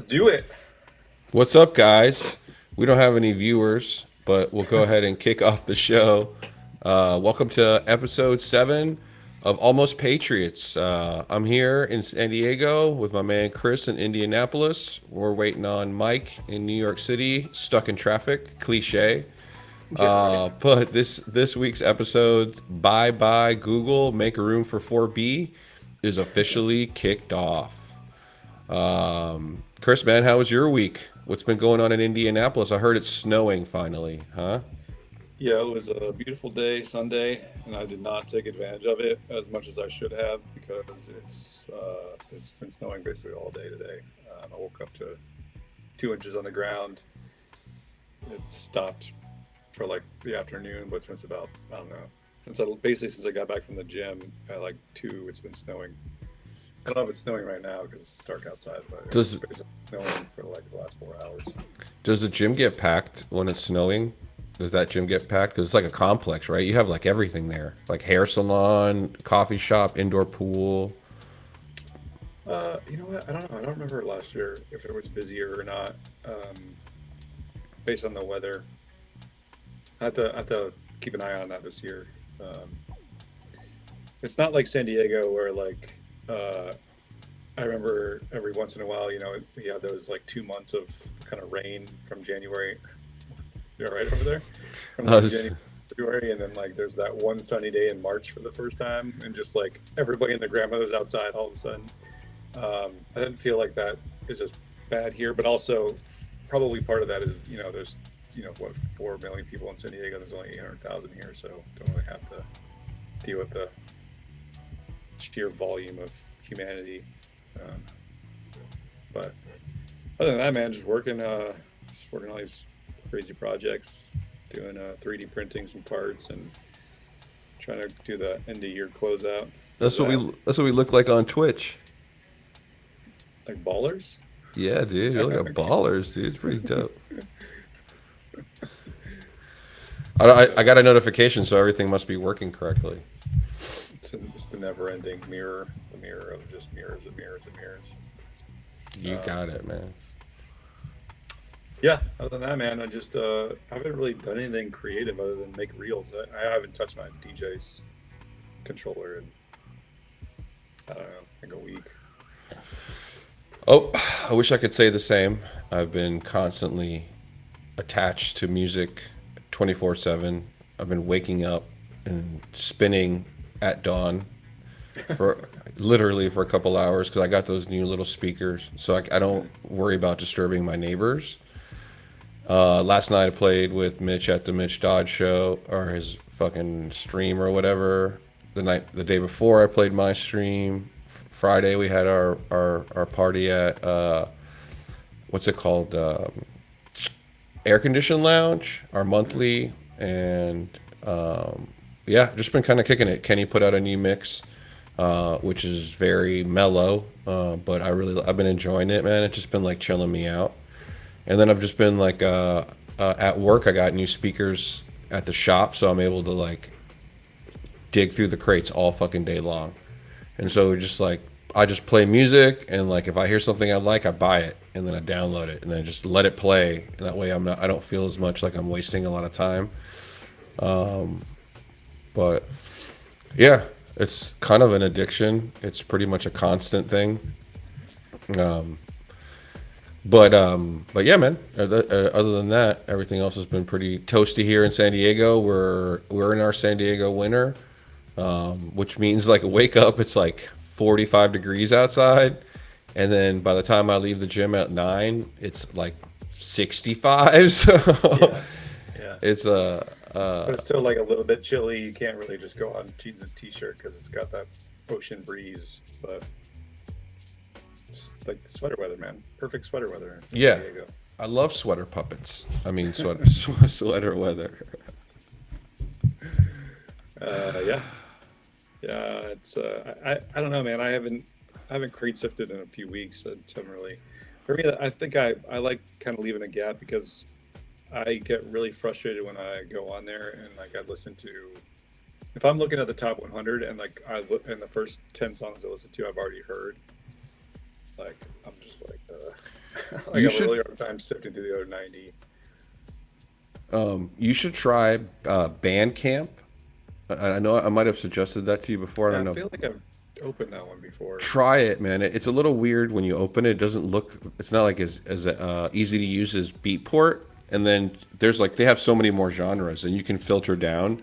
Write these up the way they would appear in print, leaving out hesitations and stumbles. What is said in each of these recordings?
Let's do it. What's up, guys? We don't have any viewers, but we'll go ahead and kick off the show. Welcome to episode 7 of Almost Patriots. I'm here in San Diego with my man Chris in Indianapolis. We're waiting on Mike in New York City, stuck in traffic, cliche. Yeah, right. But this week's episode, Bye Bye Google, Make a Room for 4B, is officially kicked off. Chris, man, how was your week? What's been going on in Indianapolis? I heard it's snowing finally, huh? Yeah, it was a beautiful day, Sunday, and I did not take advantage of it as much as I should have because it's been snowing basically all day today. I woke up to 2 inches on the ground. It stopped for like the afternoon, but since about I don't know, since I got back from the gym at like 2, it's been snowing. I don't know if it's snowing right now because it's dark outside, but it was Does basically snowing for like the last 4 hours. does the gym get packed when it's snowing? Does that gym get packed? Because it's like a complex, right? You have like everything there, like hair salon, coffee shop, indoor pool. You know what? I don't know. I don't remember last year if it was busier or not, based on the weather. I have to keep an eye on that this year. Um, it's not like San Diego where like uh, I remember every once in a while, we had those like 2 months of kind of rain from January. You're right over there, from Uh, like January, February, and then like there's that one sunny day in March for the first time, and just like everybody and their grandmother's outside all of a sudden. I didn't feel like that is just bad here, but also probably part of that is there's what 4 million people in San Diego. There's only 800,000 here, so don't really have to deal with the sheer volume of humanity. Um, but other than that, man, just working on these crazy projects, doing 3D printing some parts, and trying to do the end of year closeout for that's what we that. that's what we look like on Twitch. Like ballers. Yeah, dude, you look like ballers, dude. It's pretty dope. I got a notification, so everything must be working correctly. It's the never-ending mirror, the mirror of just mirrors and mirrors and mirrors. You Um, got it, man. yeah. Other than that, man, I haven't really done anything creative other than make reels. I haven't touched my DJ's controller in I don't know, like a week. Oh, I wish I could say the same. I've been constantly attached to music 24/7. I've been waking up and spinning at dawn for literally for a couple hours because I got those new little speakers, so I don't worry about disturbing my neighbors. Last night I played with Mitch at the Mitch Dodge show or his fucking stream or whatever. The day before I played my stream. Friday we had our party at what's it called, Air Conditioned Lounge, our monthly, and yeah, just been kind of kicking it. Kenny put out a new mix, which is very mellow, but I've been enjoying it, man. It's just been like chilling me out. And then I've just been like at work. I got new speakers at the shop, so I'm able to like dig through the crates all fucking day long. And so just like I just play music, and like if I hear something I like, I buy it and then I download it and then just let it play. And that way I don't feel as much like I'm wasting a lot of time. But yeah, it's kind of an addiction. It's pretty much a constant thing. Um, but yeah, man. Other than that, everything else has been pretty toasty here in San Diego. We're in our San Diego winter, which means like wake up, it's like 45 degrees outside, and then by the time I leave the gym at 9, it's like 65. So Yeah, yeah. it's But it's still like a little bit chilly. You can't really just go on jeans and t-shirt because it's got that ocean breeze. But it's like sweater weather, man. Perfect sweater weather in San yeah. Diego. I love sweater puppets. I mean sweater sweater weather. Yeah, yeah. I don't know, man. I haven't crate sifted in a few weeks. I just haven't really. For me, I think I like kind of leaving a gap because I get really frustrated when I go on there and like I listen to. If I'm looking at the top 100 and like I look and the first 10 songs I listen to I've already heard, like I'm just like I You have a should really hard time sifting through the other 90. you should try Bandcamp. I know I might have suggested that to you before. I Yeah, don't I know. feel like I've opened that one before. Try it, man. It's a little weird when you open it. It doesn't look. It's not like as easy to use as Beatport. And then there's like they have so many more genres, and you can filter down.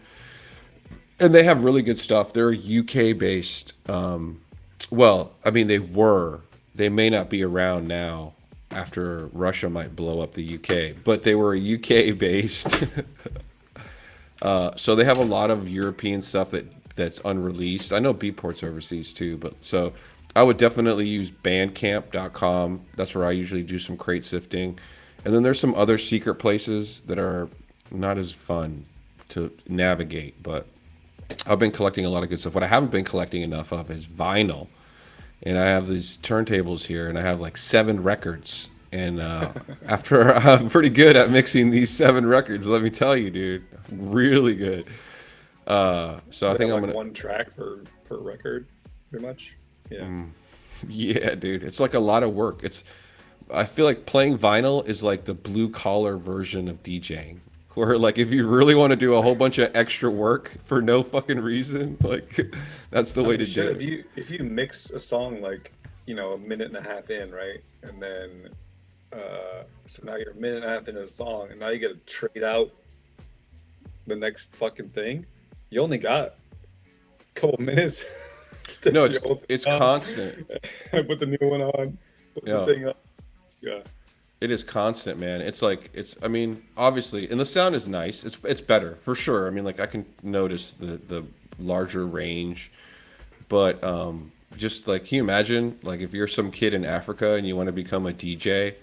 And they have really good stuff. They're UK based. Well, I mean, they were. They may not be around now after Russia might blow up the UK, but they were UK based. So they have a lot of European stuff that's unreleased. I know Beatport's overseas too, but so I would definitely use bandcamp.com. That's where I usually do some crate sifting. And then there's some other secret places that are not as fun to navigate, but I've been collecting a lot of good stuff. What I haven't been collecting enough of is vinyl. And I have these turntables here, and I have like 7 records. And after I'm pretty good at mixing these 7 records, let me tell you, dude, really good. So I They think have I'm like gonna, one track per record, pretty much. Yeah. yeah, dude, it's like a lot of work. I feel like playing vinyl is like the blue collar version of DJing, where like if you really want to do a whole bunch of extra work for no fucking reason, like that's the I way mean, to do shit, it. if you mix a song like, a minute and a half in, right? And then so now you're a minute and a half into the song, and now you gotta trade out the next fucking thing. You only got a couple minutes to No, open it's it up constant. and put the new one on, put the Yeah. thing up. Yeah. It is constant, man. It's like I mean, obviously, and the sound is nice. It's better for sure. I mean, like I can notice the larger range, but just like can you imagine like if you're some kid in Africa and you want to become a DJ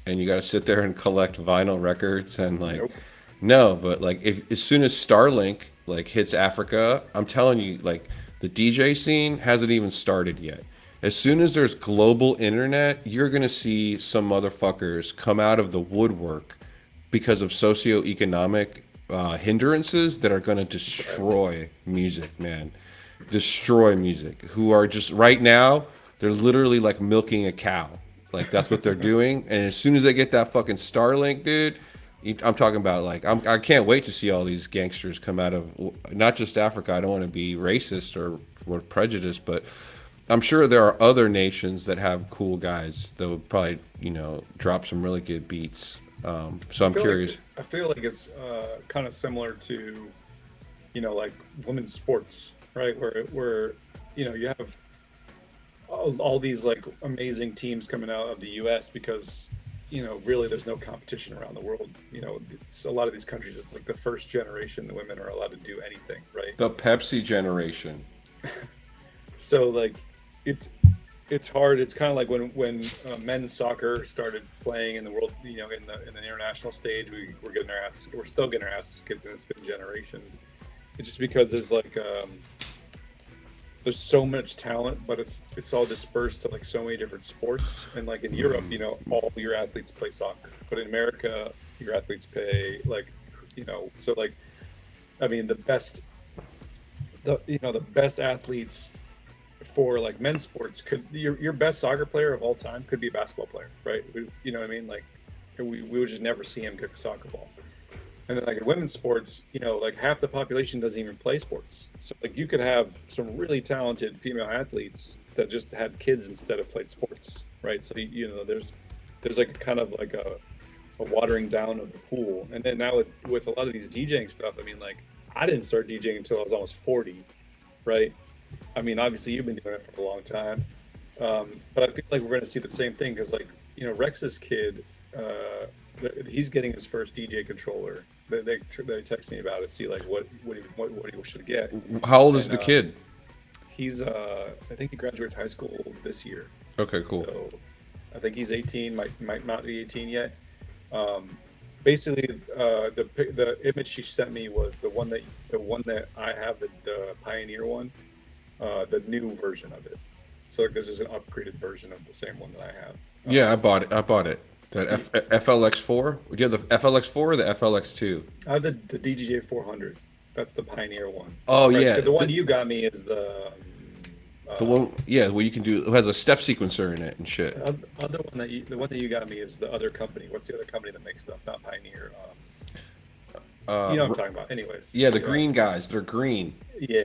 and you got to sit there and collect vinyl records and like Nope. no, but like if as soon as Starlink like hits Africa, I'm telling you like the DJ scene hasn't even started yet. As soon as there's global internet, you're going to see some motherfuckers come out of the woodwork because of socioeconomic hindrances that are going to destroy music, man. Destroy music. Who are just right now, they're literally like milking a cow. Like that's what they're doing. And as soon as they get that fucking Starlink, dude, I'm talking about like I can't wait to see all these gangsters come out of not just Africa. I don't want to be racist or prejudiced, but I'm sure there are other nations that have cool guys that would probably, drop some really good beats. So I'm curious. I feel like it's kind of similar to, like women's sports, right? Where you have all these like amazing teams coming out of the U.S. because really there's no competition around the world. It's a lot of these countries. It's like the first generation the women are allowed to do anything, right? The Pepsi generation. So like it's hard. It's kind of like when men's soccer started playing in the world, in the international stage. We're still getting our asses kicked, and it's been generations. It's just because there's so much talent, but it's all dispersed to like so many different sports. And like in Europe, all your athletes play soccer, but in America, your athletes play like, so like, I mean, the best athletes for like men's sports could your best soccer player of all time could be a basketball player, right? You know what I mean? Like we would just never see him kick a soccer ball. And then like in women's sports, like half the population doesn't even play sports. So like you could have some really talented female athletes that just had kids instead of played sports, right? So there's like a kind of like a watering down of the pool. And then now with a lot of these DJing stuff, I mean, like I didn't start DJing until I was almost 40, right? I mean, obviously you've been doing it for a long time, but I feel like we're going to see the same thing because, like, Rex's kid, he's getting his first DJ controller. They text me about it, see like what he should get. How old is And, the kid? He's I think he graduates high school this year. Okay, cool. So I think he's 18, might not be 18 yet. Basically, the image she sent me was the one that I have, the Pioneer one. The new version of it. So like, this is an upgraded version of the same one that I have. Yeah, I bought it. That FLX4. Do you have the FLX4 or the FLX2? I have the DJJ 400. That's the Pioneer one. Oh Right, yeah, 'cause the one you got me is the The one, yeah, where you can do, it has a step sequencer in it and shit. The one that you got me is the other company. What's the other company that makes stuff? Not Pioneer. You know what I'm talking about. Anyways. Yeah, the green guys, they're green. Yeah.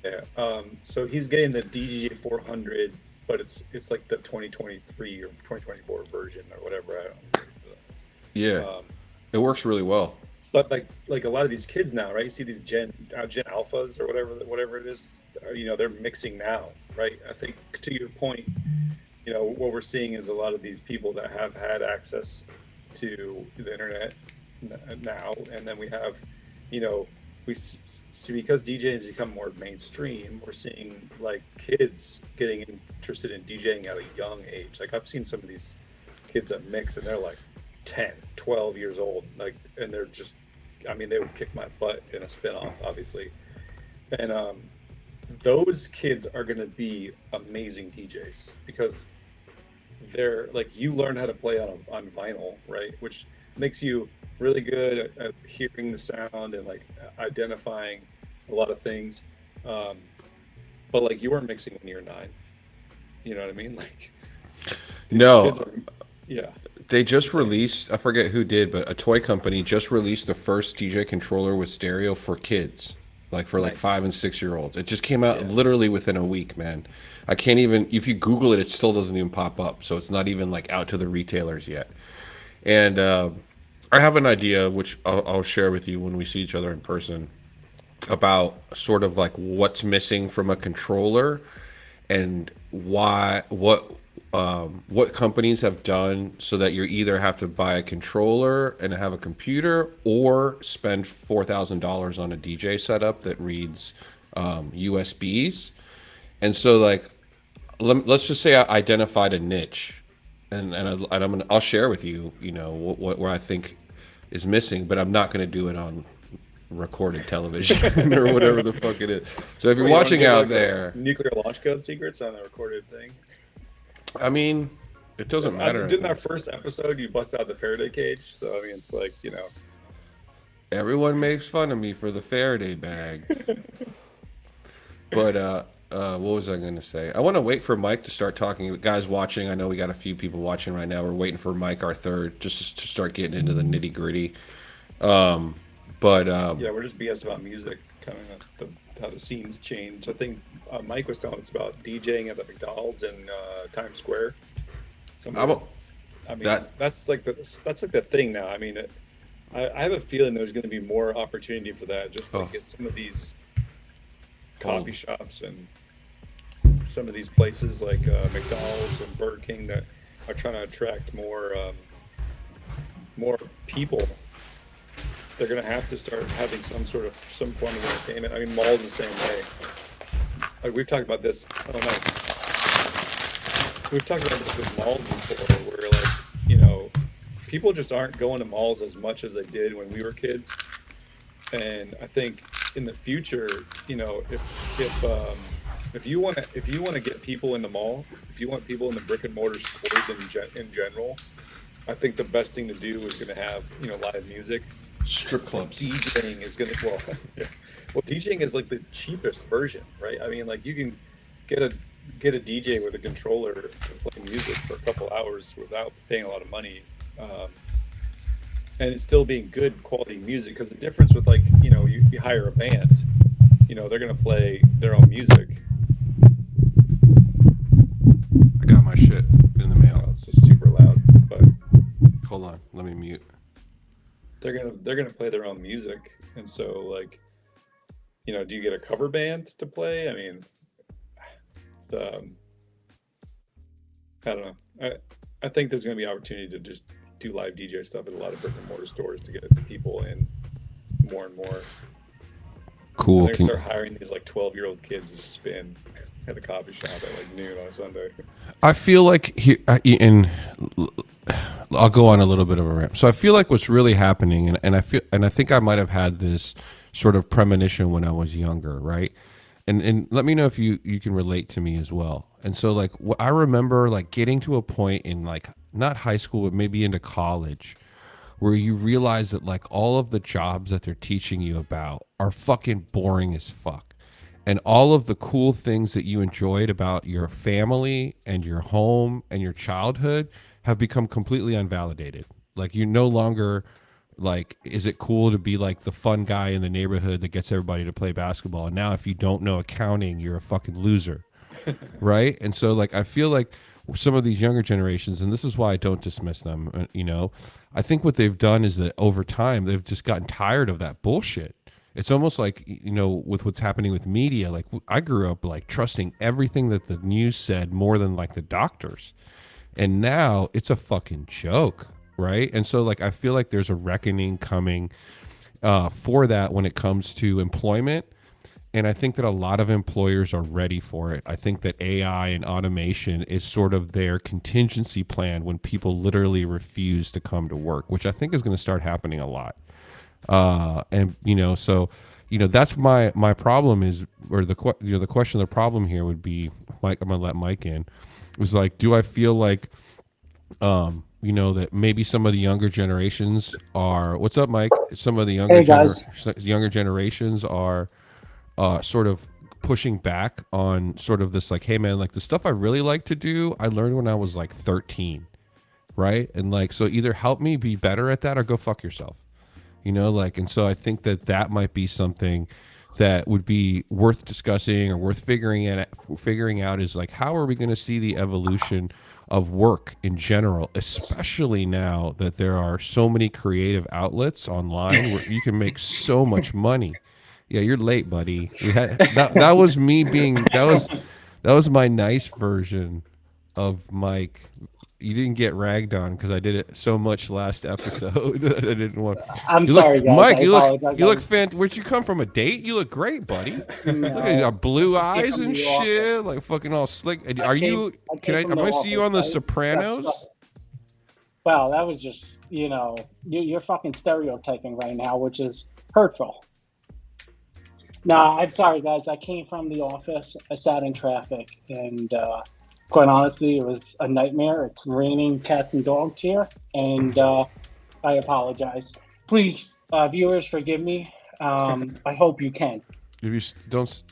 So he's getting the DGA 400, but it's like the 2023 or 2024 version or whatever. I don't know. Yeah, Um, it works really well. but like a lot of these kids now, right? You see these Gen Alphas or whatever it is. They're mixing now, right? I think to your point, what we're seeing is a lot of these people that have had access to the internet now, and then we have, we see, because DJing has become more mainstream, we're seeing like kids getting interested in DJing at a young age. Like I've seen some of these kids that mix and they're like 10, 12 years old, like, and they're just, I mean, they would kick my butt in a spin-off, obviously. And those kids are going to be amazing DJs because they're like, you learn how to play on vinyl, right? Which makes you really good at hearing the sound and like identifying a lot of things. But like you were mixing when you were 9, you know what I mean? Like, No, yeah. they just released, I forget who did, but a toy company just released the first DJ controller with stereo for kids, like for like Nice. 5 and 6 year olds. It just came out Yeah. literally within a week, man. I can't even, if you Google it, it still doesn't even pop up. So it's not even like out to the retailers yet. And I have an idea, which I'll share with you when we see each other in person, about sort of like what's missing from a controller and what companies have done so that you either have to buy a controller and have a computer or spend $4,000 on a DJ setup that reads USBs. And so like let's just say I identified a niche, and I'll share with you, what where I think is missing, but I'm not going to do it on recorded television or whatever the fuck it is. So if you're Wait, you wanna watching give, out like, the there, nuclear launch code secrets on a recorded thing. I mean, it doesn't matter. Didn't our first episode you bust out the Faraday cage? So I mean, it's like Everyone makes fun of me for the Faraday bag. But what was I going to say? I want to wait for Mike to start talking. Guys watching, I know we got a few people watching right now. We're waiting for Mike, our third, just to start getting into the nitty gritty. yeah, we're just BS about music, kind of how the scenes change. I think Mike was telling us about DJing at the McDonald's in Times Square. I mean, that's like the thing now. I mean, I have a feeling there's going to be more opportunity for that. Just like at some of these coffee shops and some of these places like McDonald's and Burger King that are trying to attract more people. They're going to have to start having some form of entertainment. I mean, malls the same way. Like we've talked about this. Oh, nice. We've talked about this with malls before, where like, people just aren't going to malls as much as they did when we were kids. And I think in the future, if you want to get people in the mall, if you want people in the brick and mortar stores in general, I think the best thing to do is going to have live music. strip clubs. DJing is going to well, DJing is like the cheapest version, right? I mean, like you can get a DJ with a controller to play music for a couple hours without paying a lot of money. And it's still being good quality music, because the difference with like you hire a band, they're gonna play their own music. I got my shit in the mail. It's just super loud, but Hold on, let me mute. they're gonna play their own music, and so like, do you get a cover band to play? I mean, it's, I don't know. I think there's gonna be opportunity to just do live DJ stuff at a lot of brick and mortar stores to get people in more and more. Cool. They're gonna start hiring these like 12-year-old kids to spin at a coffee shop at like noon on a Sunday. I feel like and I'll go on a little bit of a rant. So I feel like what's really happening, and I think I might have had this sort of premonition when I was younger, right? And let me know if you can relate to me as well. And so like I remember like getting to a point in like not high school, but maybe into college, where you realize that like all of the jobs that they're teaching you about are fucking boring as fuck. and all of the cool things that you enjoyed about your family and your home and your childhood have become completely unvalidated. Like you no longer like, is it cool to be like the fun guy in the neighborhood that gets everybody to play basketball? And now if you don't know accounting, you're a fucking loser. Right? And so like I feel like some of these younger generations, and this is why I don't dismiss them, I think what they've done is that over time they've just gotten tired of that bullshit. It's almost like, with what's happening with media, like I grew up like trusting everything that the news said more than like the doctors. And now it's a fucking joke, right? And so like I feel like there's a reckoning coming for that when it comes to employment. And I think that a lot of employers are ready for it. I think that AI and automation is sort of their contingency plan when people literally refuse to come to work, which I think is going to start happening a lot. That's my problem is, or the question, the problem here would be, Mike, I'm going to let Mike in, was like, do I feel like, that maybe some of the younger generations are, what's up, Mike? Some of the younger generations are, sort of pushing back on sort of this like, hey man, like the stuff I really like to do, I learned when I was like 13, right? And like, so either help me be better at that or go fuck yourself, and so I think that might be something that would be worth discussing or worth figuring out is like, how are we going to see the evolution of work in general, especially now that there are so many creative outlets online where you can make so much money. Yeah, you're late, buddy. We had that was me being that was my nice version of Mike. You didn't get ragged on because I did it so much last episode that I didn't want. I'm sorry, guys. Mike, you look Where'd you come from? A date? You look great, buddy. No, look at you got blue eyes and shit, like fucking all slick. Am I see you on The Sopranos? Well, that was just you're fucking stereotyping right now, which is hurtful. No, I'm sorry, guys. I came from the office. I sat in traffic, and quite honestly, it was a nightmare. It's raining cats and dogs here, and I apologize. Please, viewers, forgive me. I hope you can. If you don't,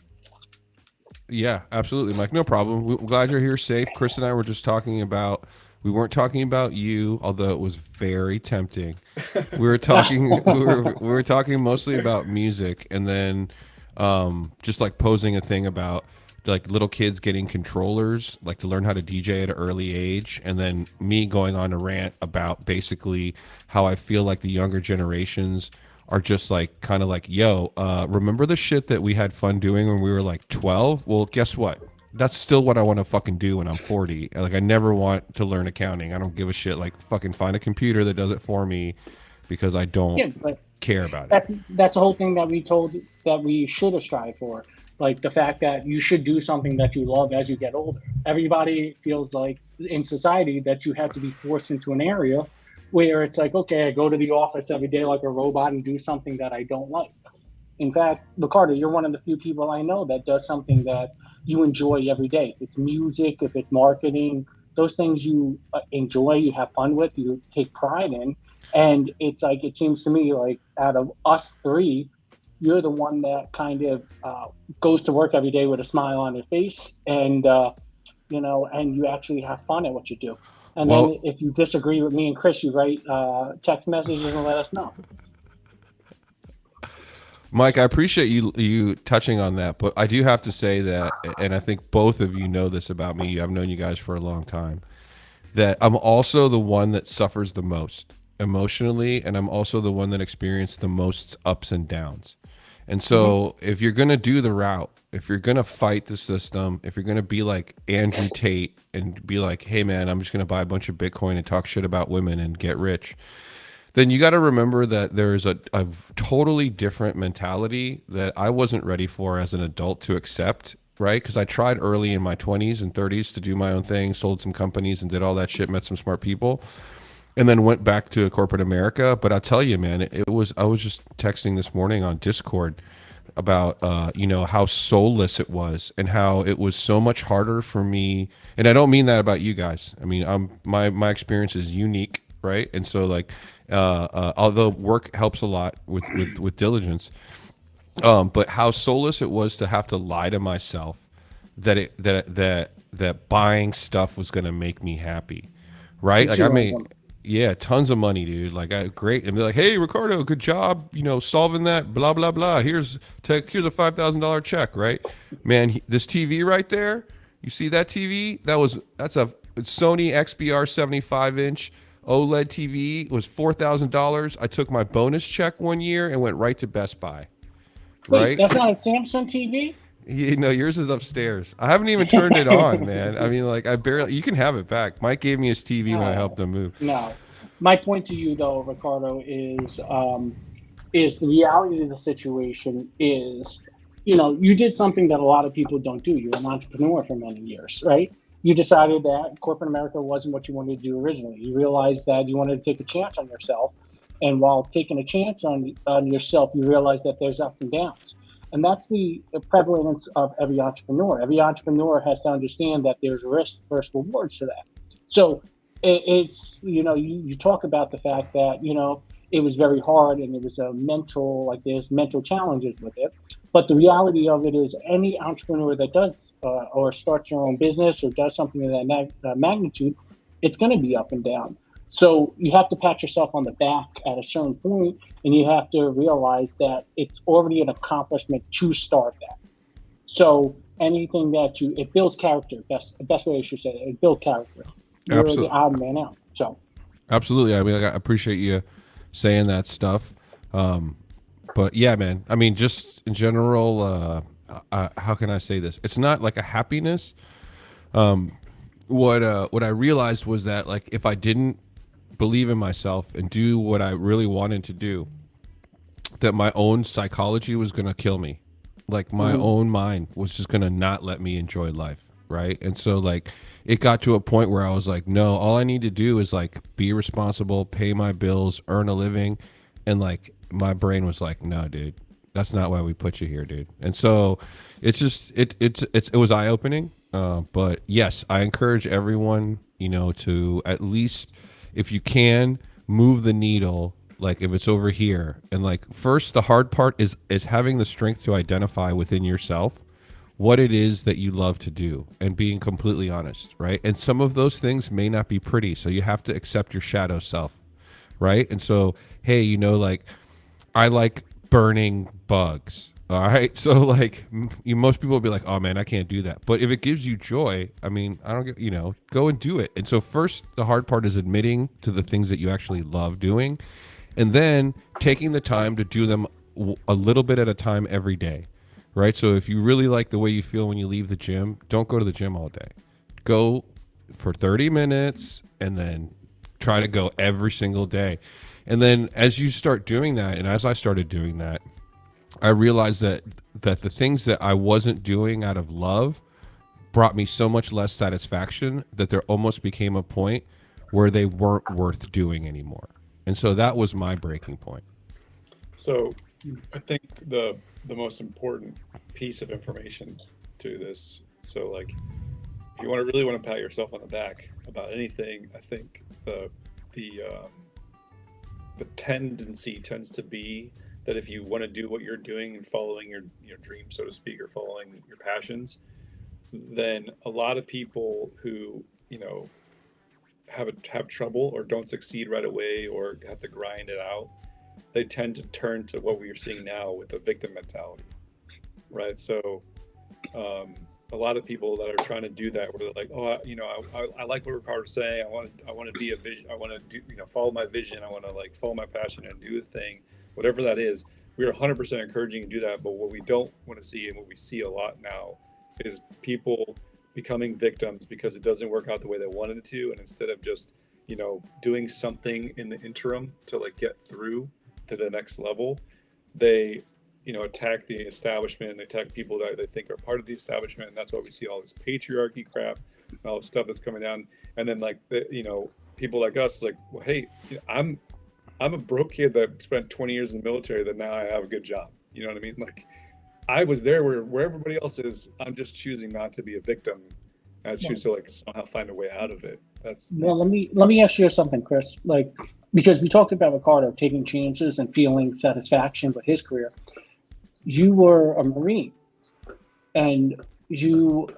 yeah, absolutely, Mike. No problem. We're glad you're here safe. Chris and I were just talking about. We weren't talking about you, although it was very tempting. We were talking. we were talking mostly about music, and then just like posing a thing about like little kids getting controllers, like to learn how to DJ at an early age, and then me going on a rant about basically how I feel like the younger generations are just like kind of like, yo, remember the shit that we had fun doing when we were like 12? Well, guess what? That's still what I want to fucking do when I'm 40. Like, I never want to learn accounting. I don't give a shit. Like, fucking find a computer that does it for me because I don't care about it. That's the whole thing that we should have strived for. Like the fact that you should do something that you love as you get older. Everybody feels like in society that you have to be forced into an area where it's like, okay, I go to the office every day like a robot and do something that I don't like. In fact, Ricardo, you're one of the few people I know that does something that you enjoy every day. If it's music, if it's marketing, those things you enjoy, you have fun with, you take pride in. And it's like, it seems to me like out of us three, you're the one that kind of goes to work every day with a smile on your face and, and you actually have fun at what you do. And then if you disagree with me and Chris, you write text messages and let us know. Mike, I appreciate you touching on that, but I do have to say that, and I think both of you know this about me, I've known you guys for a long time, that I'm also the one that suffers the most emotionally, and I'm also the one that experienced the most ups and downs. And so if you're going to do the route, if you're going to fight the system, if you're going to be like Andrew Tate and be like, hey man, I'm just going to buy a bunch of Bitcoin and talk shit about women and get rich, then you got to remember that there's a totally different mentality that I wasn't ready for as an adult to accept, right? Because I tried early in my 20s and 30s to do my own thing, sold some companies and did all that shit, met some smart people, and then went back to corporate America. But I'll tell you, man, I was just texting this morning on Discord about how soulless it was and how it was so much harder for me. And I don't mean that about you guys. I mean, my experience is unique, right? And so like although work helps a lot with diligence, But how soulless it was to have to lie to myself that that buying stuff was gonna make me happy, right? Like I made, yeah, tons of money, dude. Like I great, and be like, hey, Ricardo, good job, solving that, blah blah blah. Here's here's a $5,000 check, right? Man, this TV right there, you see that TV? That's a Sony XBR 75-inch OLED TV. It was $4,000. I took my bonus check one year and went right to Best Buy. Wait, Right? that's not a Samsung TV? Yours is upstairs. I haven't even turned it on, man. I mean, like, I barely. You can have it back. Mike gave me his TV when I helped him move. No. My point to you, though, Ricardo, is the reality of the situation is, you did something that a lot of people don't do. You're an entrepreneur for many years, right? You decided that corporate America wasn't what you wanted to do originally. You realized that you wanted to take a chance on yourself. And while taking a chance on yourself, you realize that there's ups and downs. And that's the prevalence of every entrepreneur. Every entrepreneur has to understand that there's risk versus rewards to that. So it's, you talk about the fact that, it was very hard and it was there's mental challenges with it. But the reality of it is any entrepreneur that does or starts their own business or does something of that magnitude, it's going to be up and down. So you have to pat yourself on the back at a certain point, and you have to realize that it's already an accomplishment to start that. So anything it builds character. Best way I should say it builds character. You're Absolutely. the odd man out. So absolutely. I mean, I appreciate you saying that stuff. But yeah, man. I mean, just in general, how can I say this? It's not like a happiness. What I realized was that, like, if I didn't believe in myself and do what I really wanted to do, that my own psychology was going to kill me. Like my own mind was just going to not let me enjoy life. Right. And so like it got to a point where I was like, no, all I need to do is like be responsible, pay my bills, earn a living. And like my brain was like, no, dude, that's not why we put you here, dude. And so it's just, it was eye opening. But yes, I encourage everyone, to at least, if you can, move the needle, like if it's over here. And like first, the hard part is having the strength to identify within yourself what it is that you love to do and being completely honest, right? And some of those things may not be pretty, so you have to accept your shadow self, right? And so, hey, like I like burning bugs. All right. So like most people will be like, oh man, I can't do that. But if it gives you joy, I mean, I don't get, go and do it. And so first, the hard part is admitting to the things that you actually love doing, and then taking the time to do them a little bit at a time every day. Right. So if you really like the way you feel when you leave the gym, don't go to the gym all day. Go for 30 minutes and then try to go every single day. And then as you start doing that, and as I started doing that, I realized that the things that I wasn't doing out of love brought me so much less satisfaction that there almost became a point where they weren't worth doing anymore. And so that was my breaking point. So I think the most important piece of information to this, so like if you really want to pat yourself on the back about anything, I think the tendency tends to be that if you want to do what you're doing and following your dream, so to speak, or following your passions, then a lot of people who have trouble or don't succeed right away or have to grind it out, they tend to turn to what we're seeing now with the victim mentality, right? So a lot of people that are trying to do that, where they're like, oh, I like what Ricardo's saying. I want to be a vision. I want to do, follow my vision. I want to like follow my passion and do the thing, whatever that is. We are 100% encouraging you to do that. But what we don't want to see, and what we see a lot now, is people becoming victims because it doesn't work out the way they wanted it to. And instead of just, doing something in the interim to like get through to the next level, they attack the establishment, and they attack people that they think are part of the establishment. And that's why we see all this patriarchy crap and all this stuff that's coming down. And then like people like us, like, well, hey, I'm a broke kid that spent 20 years in the military that now I have a good job. You know what I mean? Like I was there where everybody else is. I'm just choosing not to be a victim. I choose to like somehow find a way out of it. Well, let me ask you something, Chris. Like, because we talked about Ricardo taking chances and feeling satisfaction with his career. you were a Marine and you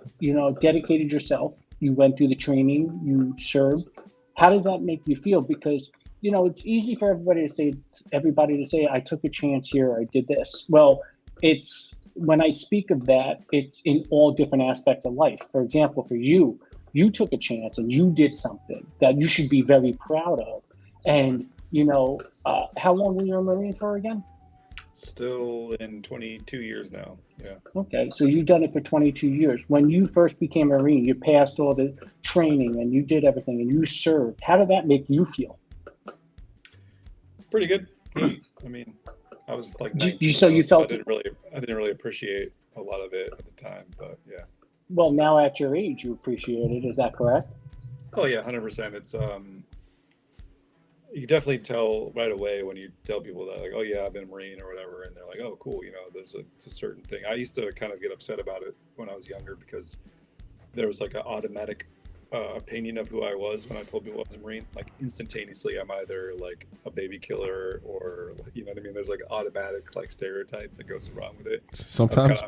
dedicated yourself. You went through the training, you served. How does that make you feel? Because it's easy for everybody to say I took a chance here, I did this. Well, it's when I speak of that, it's in all different aspects of life. For example, for you, you took a chance and you did something that you should be very proud of. And how long were you a Marine for again? Still in 22 years now. Yeah. Okay, so you've done it for 22 years. When you first became a Marine, you passed all the training and you did everything and you served. How did that make you feel? Pretty good. I mean, I was like 19, you so felt I didn't really appreciate a lot of it at the time, but yeah. Well, now at your age, you appreciate it. Is that correct? Oh yeah, 100%. It's you definitely tell right away when you tell people that, like, oh yeah, I've been a Marine or whatever, and they're like, oh cool, it's a certain thing. I used to kind of get upset about it when I was younger because there was like an automatic opinion of who I was when I told people I was a Marine. Like instantaneously, I'm either like a baby killer or what I mean. There's like automatic like stereotype that goes along with it. Sometimes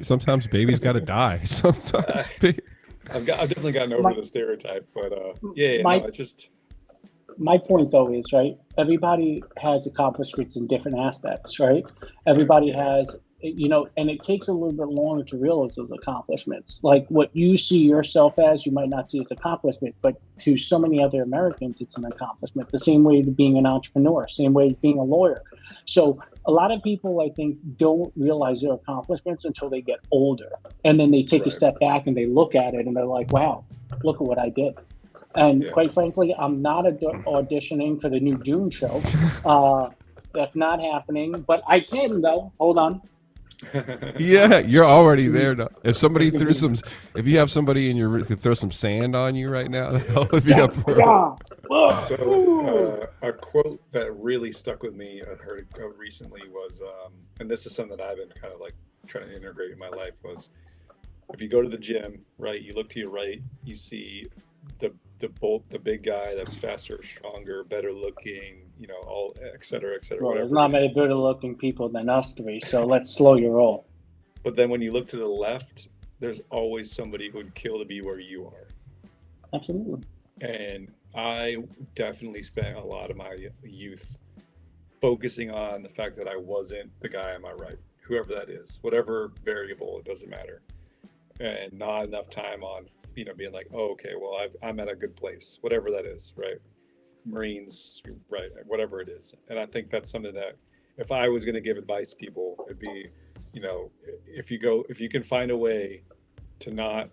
sometimes babies got to die. Sometimes I've definitely gotten over the stereotype, but it's just. My point though is, right, everybody has accomplishments in different aspects, right? Everybody has, and it takes a little bit longer to realize those accomplishments. Like what you see yourself as, you might not see as accomplishment, but to so many other Americans, it's an accomplishment. The same way to being an entrepreneur, same way as being a lawyer. So a lot of people, I think, don't realize their accomplishments until they get older. And then they take a step back and they look at it and they're like, wow, look at what I did. And quite frankly, I'm not auditioning for the new Dune show. That's not happening, but I can though. Hold on. Yeah, you're already there now. If somebody if you have somebody in your could throw some sand on you right now, that'll be up for So a quote that really stuck with me, I heard recently was, and this is something that I've been kind of like trying to integrate in my life, was if you go to the gym, right, you look to your right, you see the big guy that's faster, stronger, better looking, all et cetera, Well, whatever. there's not many better looking people than us three, so let's slow your roll. But then when you look to the left, there's always somebody who would kill to be where you are. Absolutely. And I definitely spent a lot of my youth focusing on the fact that I wasn't the guy on my right, whoever that is, whatever variable, it doesn't matter. And not enough time on, being like, oh, okay, well, I'm at a good place, whatever that is, right? Marines, right, whatever it is. And I think that's something that if I was going to give advice to people, it'd be, if you can find a way to not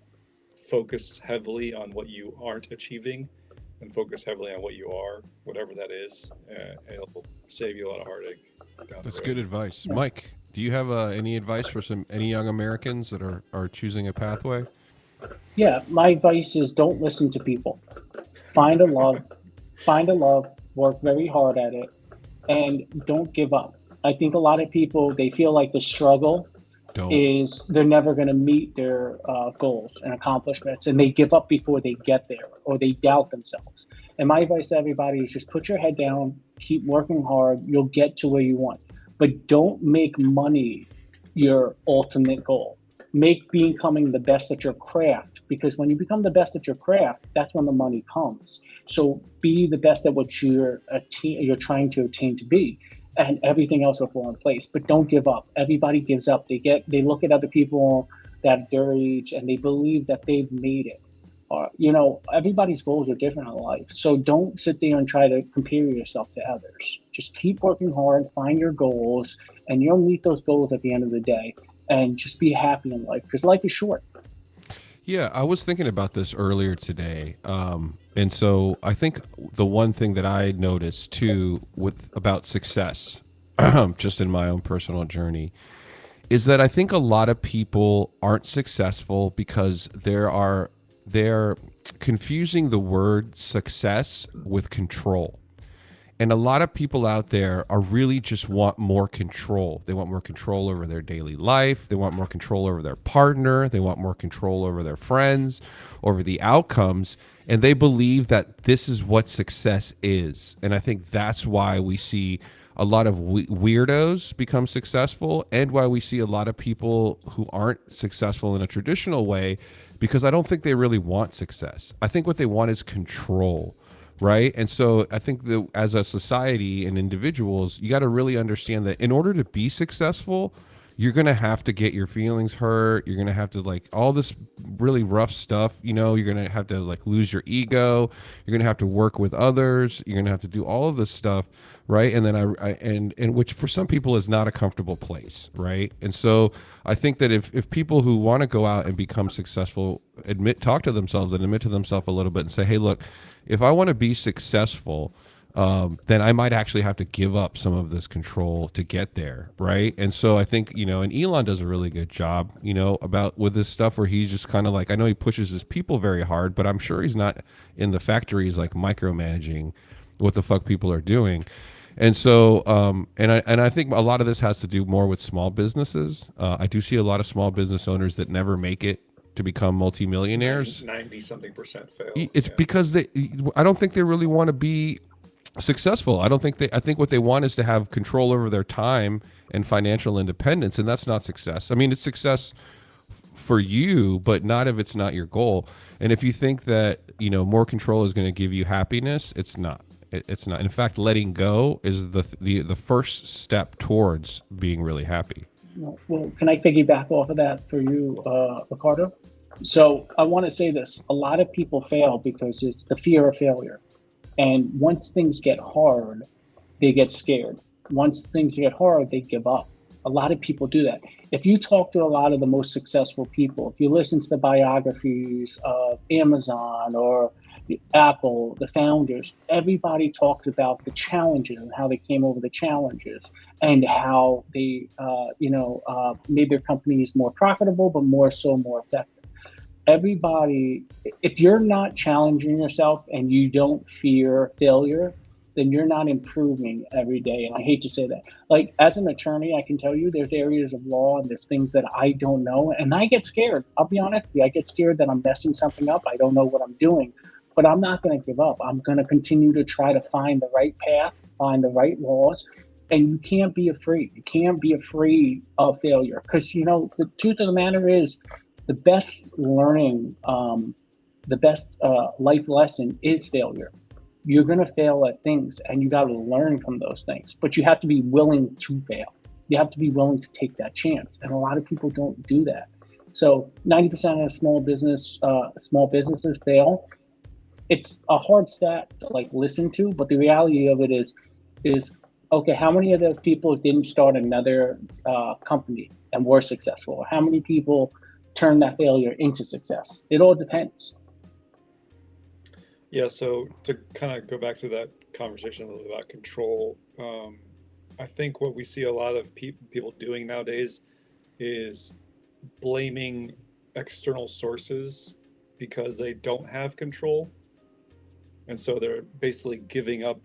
focus heavily on what you aren't achieving and focus heavily on what you are, whatever that is, it'll save you a lot of heartache. That's good advice. Mike, do you have any advice for any young Americans that are choosing a pathway? Yeah, my advice is don't listen to people. Find a love, work very hard at it, and don't give up. I think a lot of people, they feel like the struggle is they're never going to meet their goals and accomplishments, and they give up before they get there, or they doubt themselves. And my advice to everybody is just put your head down, keep working hard, you'll get to where you want. But don't make money your ultimate goal. Make becoming the best at your craft, because when you become the best at your craft, that's when the money comes. So be the best at what you're trying to attain to be, and everything else will fall in place. But don't give up. Everybody gives up. They look at other people that are their age and they believe that they've made it. Everybody's goals are different in life. So don't sit there and try to compare yourself to others. Just keep working hard, find your goals, and you'll meet those goals at the end of the day. And just be happy in life, because life is short. Yeah, I was thinking about this earlier today. And so I think the one thing that I noticed too about success, just in my own personal journey, is that I think a lot of people aren't successful because they're confusing the word success with control. And a lot of people out there are really just want more control. They want more control over their daily life. They want more control over their partner. They want more control over their friends, over the outcomes. And they believe that this is what success is. And I think that's why we see a lot of weirdos become successful, and why we see a lot of people who aren't successful in a traditional way, because I don't think they really want success. I think what they want is control, right? And so I think that as a society and individuals, you got to really understand that in order to be successful, you're going to have to get your feelings hurt. You're going to have to, like, all this really rough stuff, you know, you're going to have to, like, lose your ego. You're going to have to work with others. You're going to have to do all of this stuff. Right. And then and which for some people is not a comfortable place. Right. And so I think that if people who want to go out and become successful, talk to themselves and admit to themselves a little bit and say, hey, look, if I want to be successful, then I might actually have to give up some of this control to get there, right? And so I think, you know, and Elon does a really good job, you know, about with this stuff where he's just kind of like, I know he pushes his people very hard, but I'm sure he's not in the factories like micromanaging what the fuck people are doing. And so, and I think a lot of this has to do more with small businesses. I do see a lot of small business owners that never make it to become multimillionaires. 90-something% fail. It's because I don't think they really want to be successful. I think what they want is to have control over their time and financial independence, and that's not success. I mean, it's success for you, but not if it's not your goal. And if you think that, you know, more control is going to give you happiness, it's not. It's not. In fact, letting go is the first step towards being really happy. Well, can I piggyback off of that for you, Ricardo? So I want to say this. A lot of people fail because it's the fear of failure. And once things get hard, they get scared. Once things get hard, they give up. A lot of people do that. If you talk to a lot of the most successful people, if you listen to the biographies of Amazon or Apple, the founders, everybody talked about the challenges and how they came over the challenges and how they, made their companies more profitable, but more effective. Everybody, if you're not challenging yourself and you don't fear failure, then you're not improving every day. And I hate to say that. Like, as an attorney, I can tell you there's areas of law and there's things that I don't know. And I get scared. I'll be honest with you. I get scared that I'm messing something up. I don't know what I'm doing. But I'm not going to give up. I'm going to continue to try to find the right path, find the right laws. And you can't be afraid. You can't be afraid of failure. Because, you know, the truth of the matter is the best learning, life lesson is failure. You're going to fail at things and you got to learn from those things. But you have to be willing to fail. You have to be willing to take that chance. And a lot of people don't do that. So 90% of small businesses fail. It's a hard stat to like listen to, but the reality of it is okay, how many of those people didn't start another company and were successful? How many people turned that failure into success? It all depends. Yeah, so to kind of go back to that conversation a little bit about control, I think what we see a lot of people doing nowadays is blaming external sources because they don't have control. And so they're basically giving up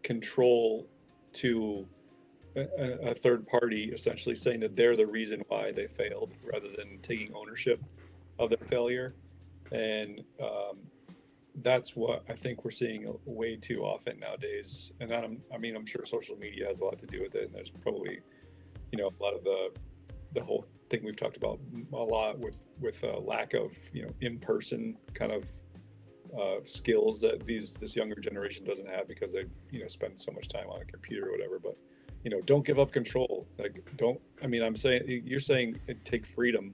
control to a third party, essentially saying that they're the reason why they failed rather than taking ownership of their failure. And that's what I think we're seeing way too often nowadays. And I'm sure social media has a lot to do with it. And there's probably, you know, a lot of the whole thing we've talked about a lot with lack of, you know, in-person kind of skills that this younger generation doesn't have because they, you know, spend so much time on a computer or whatever. But, you know, don't give up control. Like, I'm saying, you're saying take freedom.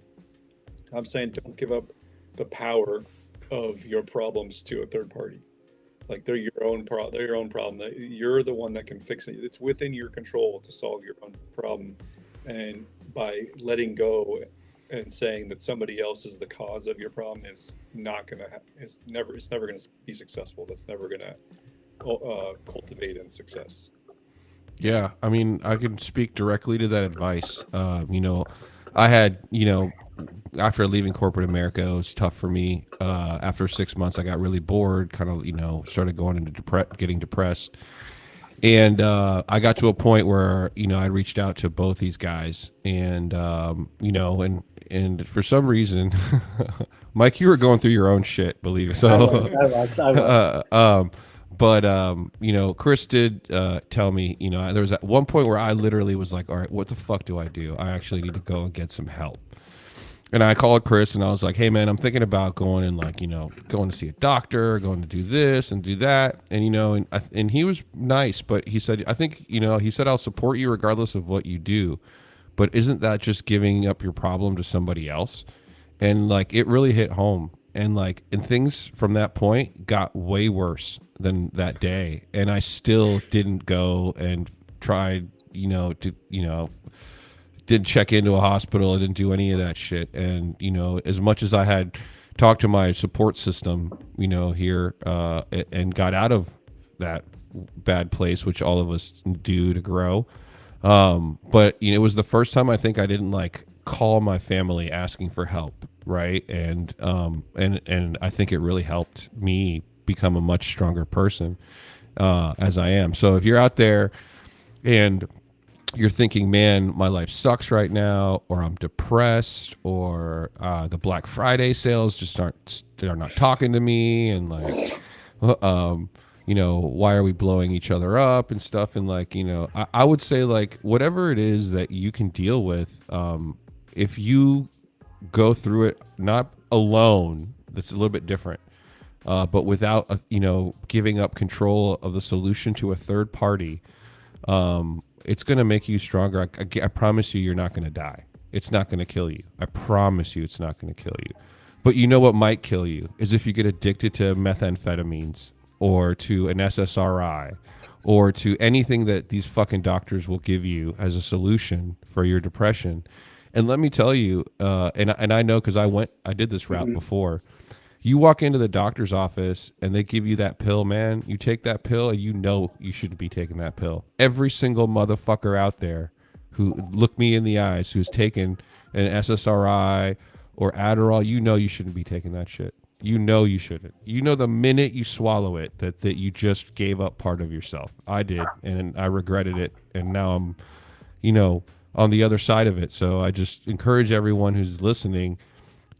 I'm saying don't give up the power of your problems to a third party. Like, they're your own problem. You're the one that can fix it. It's within your control to solve your own problem. And by letting go and saying that somebody else is the cause of your problem is never going to be successful. That's never going to cultivate in success. Yeah, I mean, I can speak directly to that advice. You know, I had, you know, after leaving corporate America, it was tough for me. After 6 months, I got really bored, kind of, you know, started going into getting depressed. And I got to a point where, you know, I reached out to both these guys and, you know, and for some reason, Mike, you were going through your own shit, believe it. So, I was. But you know, Chris did tell me, you know, there was at one point where I literally was like, all right, what the fuck do I do? I actually need to go and get some help. And I called Chris and I was like, hey man, I'm thinking about going and like, you know, going to see a doctor, going to do this and do that. And, you know, and he was nice, but he said, I think, you know, he said, I'll support you regardless of what you do. But isn't that just giving up your problem to somebody else? And like, it really hit home. And like, and things from that point got way worse than that day. And I still didn't go and tried, you know, to, you know, didn't check into a hospital. I didn't do any of that shit. And, you know, as much as I had talked to my support system, you know, here, and got out of that bad place, which all of us do to grow. But, you know, it was the first time I think I didn't like call my family asking for help. Right. And I think it really helped me become a much stronger person, as I am. So if you're out there and you're thinking, man, my life sucks right now, or I'm depressed, or the Black Friday sales just they're not talking to me, and like, you know, why are we blowing each other up and stuff? And like, you know, I would say like whatever it is that you can deal with, if you go through it not alone, that's a little bit different, but without you know, giving up control of the solution to a third party. It's going to make you stronger. I promise you, you're not going to die. It's not going to kill you. I promise you it's not going to kill you. But you know what might kill you is if you get addicted to methamphetamines or to an SSRI or to anything that these fucking doctors will give you as a solution for your depression. And let me tell you, and I know because I did this route before. You walk into the doctor's office and they give you that pill, man. You take that pill and you know you shouldn't be taking that pill. Every single motherfucker out there who look me in the eyes, who's taken an SSRI or Adderall, you know you shouldn't be taking that shit. You know you shouldn't. You know the minute you swallow it that you just gave up part of yourself. I did, and I regretted it, and now I'm, you know, on the other side of it. So I just encourage everyone who's listening